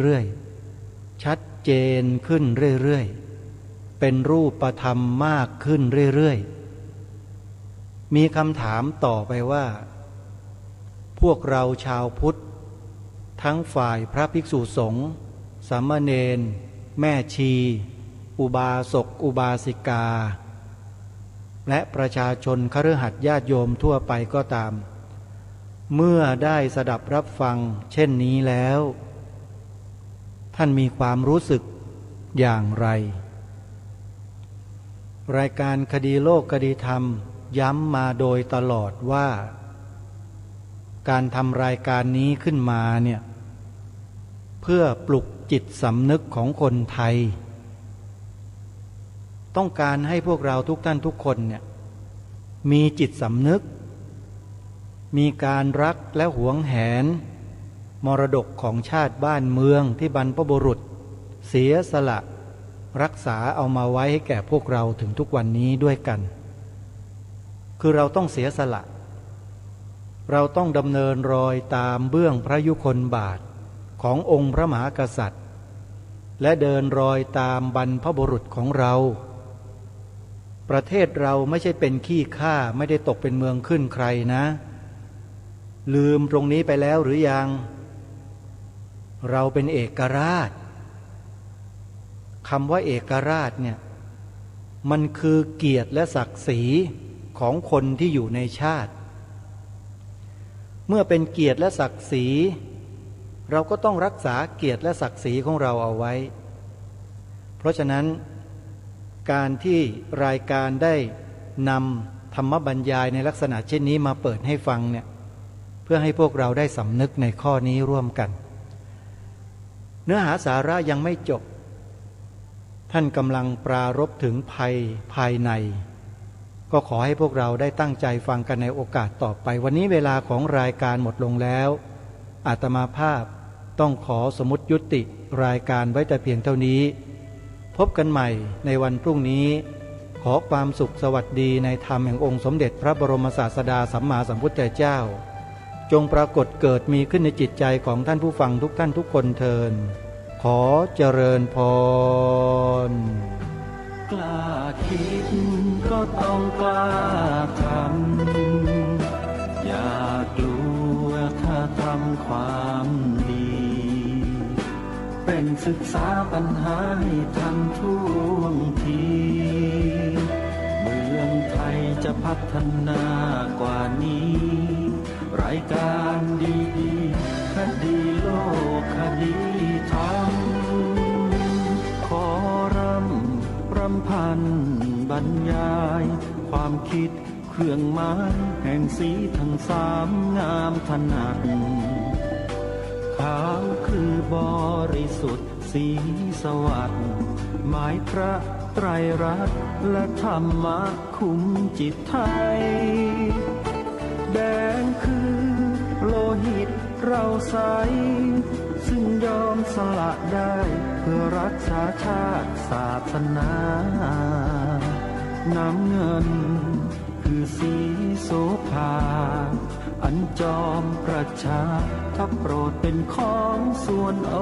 เรื่อยๆชัดเจนขึ้นเรื่อยๆเป็นรูปธรรมมากขึ้นเรื่อยๆมีคำถามต่อไปว่าพวกเราชาวพุทธทั้งฝ่ายพระภิกษุสงฆ์สามเณรแม่ชีอุบาสกอุบาสิกาและประชาชนคฤหัสถ์ญาติโยมทั่วไปก็ตามเมื่อได้สดับรับฟังเช่นนี้แล้วท่านมีความรู้สึกอย่างไรรายการคดีโลกคดีธรรมย้ำมาโดยตลอดว่าการทำรายการนี้ขึ้นมาเนี่ยเพื่อปลุกจิตสำนึกของคนไทยต้องการให้พวกเราทุกท่านทุกคนเนี่ยมีจิตสำนึกมีการรักและหวงแหนมรดกของชาติบ้านเมืองที่บรรพบุรุษเสียสละรักษาเอามาไว้ให้แก่พวกเราถึงทุกวันนี้ด้วยกันคือเราต้องเสียสละเราต้องดำเนินรอยตามเบื้องพระยุคลบาทขององค์พระมหากษัตริย์และเดินรอยตามบรรพบุรุษของเราประเทศเราไม่ใช่เป็นขี้ข้าไม่ได้ตกเป็นเมืองขึ้นใครนะลืมตรงนี้ไปแล้วหรือยังเราเป็นเอกราชคำว่าเอกราชเนี่ยมันคือเกียรติและศักดิ์ศรีของคนที่อยู่ในชาติเมื่อเป็นเกียรติและศักดิ์ศรีเราก็ต้องรักษาเกียรติและศักดิ์ศรีของเราเอาไว้เพราะฉะนั้นการที่รายการได้นำธรรมบรรยายในลักษณะเช่นนี้มาเปิดให้ฟังเนี่ยเพื่อให้พวกเราได้สำนึกในข้อนี้ร่วมกันเนื้อหาสาระยังไม่จบท่านกำลังปรารภถึงภัยภายในก็ขอให้พวกเราได้ตั้งใจฟังกันในโอกาสต่อไปวันนี้เวลาของรายการหมดลงแล้วอาตมาภาพต้องขอสมมุติยุติรายการไว้แต่เพียงเท่านี้พบกันใหม่ในวันพรุ่งนี้ขอความสุขสวัสดีในธรรมแห่งองค์สมเด็จพระบรมศาสดาสัมมาสัมพุทธเจ้าจงปรากฏเกิดมีขึ้นในจิตใจของท่านผู้ฟังทุกท่านทุกคนเทินขอเจริญพรกล้าคิดก็ต้องกล้าทำอย่ากลัวถ้าทำความดีเป็นศึกษาปัญหาให้ทันท่วงทีเมืองไทยจะพัฒนากว่านี้รายการดีๆคดีโลกคดีธรรมขอรำพันบรรยายความคิดเครื่องหมายแห่งสีทั้งสามงามถนัดขาวคือ บริสุทธิ์สีสวัสดิ์หมายพระไตรรัตน์และธรรมะคุ้มจิตไทยแดงคือโลหิตเราใสซึ่งยอมสละได้เพื่อรักษาชาติศาสนาน้ำเงินคือสีโสภาอันจอมประชาถ้าโปรดเป็นของส่วนอ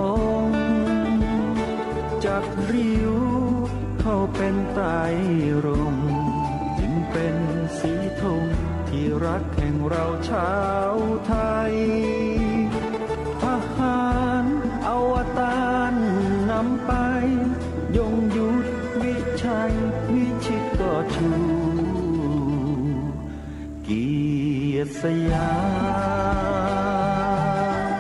งค์จัดริ้วเข้าเป็นไตรรงค์จึงเป็นสีธงที่รักแห่งเราชาวไทยทหารอวตารนำไปยงยุทธวิชัยวิชิตก็ชูเกียรติสยาม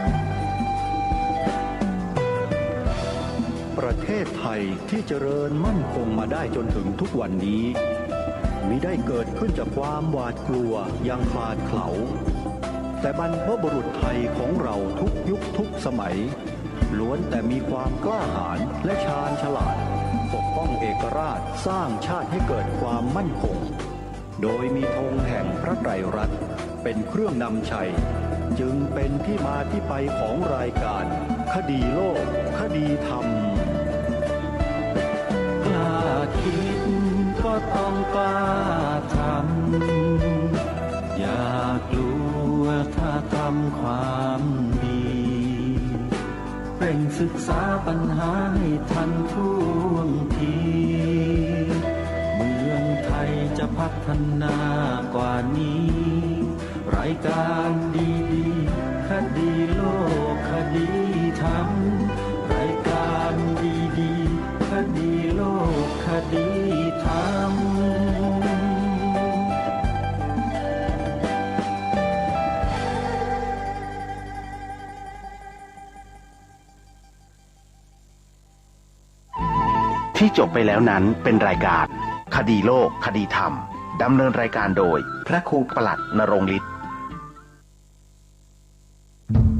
ประเทศไทยที่เจริญมั่นคงมาได้จนถึงทุกวันนี้มิได้เกิดขึ้นจากความหวาดกลัวอย่างคลาดเขลาแต่บรรพบุรุษไทยของเราทุกยุคทุกสมัยล้วนแต่มีความกล้าหาญและชาญฉลาดปกป้องเอกราชสร้างชาติให้เกิดความมั่นคงโดยมีธงแห่งพระไตรรัตน์เป็นเครื่องนำชัยจึงเป็นที่มาที่ไปของรายการคดีโลกคดีธรรมกล้าคิดก็ต้องกล้าทำอย่ากลัวถ้าทำความดีเร่งศึกษาปัญหาให้ทันท่วงทีเมืองไทยจะพัฒนากว่านี้รายการดีๆคดีโลกคดีธรรมรายการดีๆคดีโลกคดีธรรมที่จบไปแล้วนั้นเป็นรายการคดีโลกคดีธรรมดำเนินรายการโดยพระครูปลัดนรงค์ฤทธิ์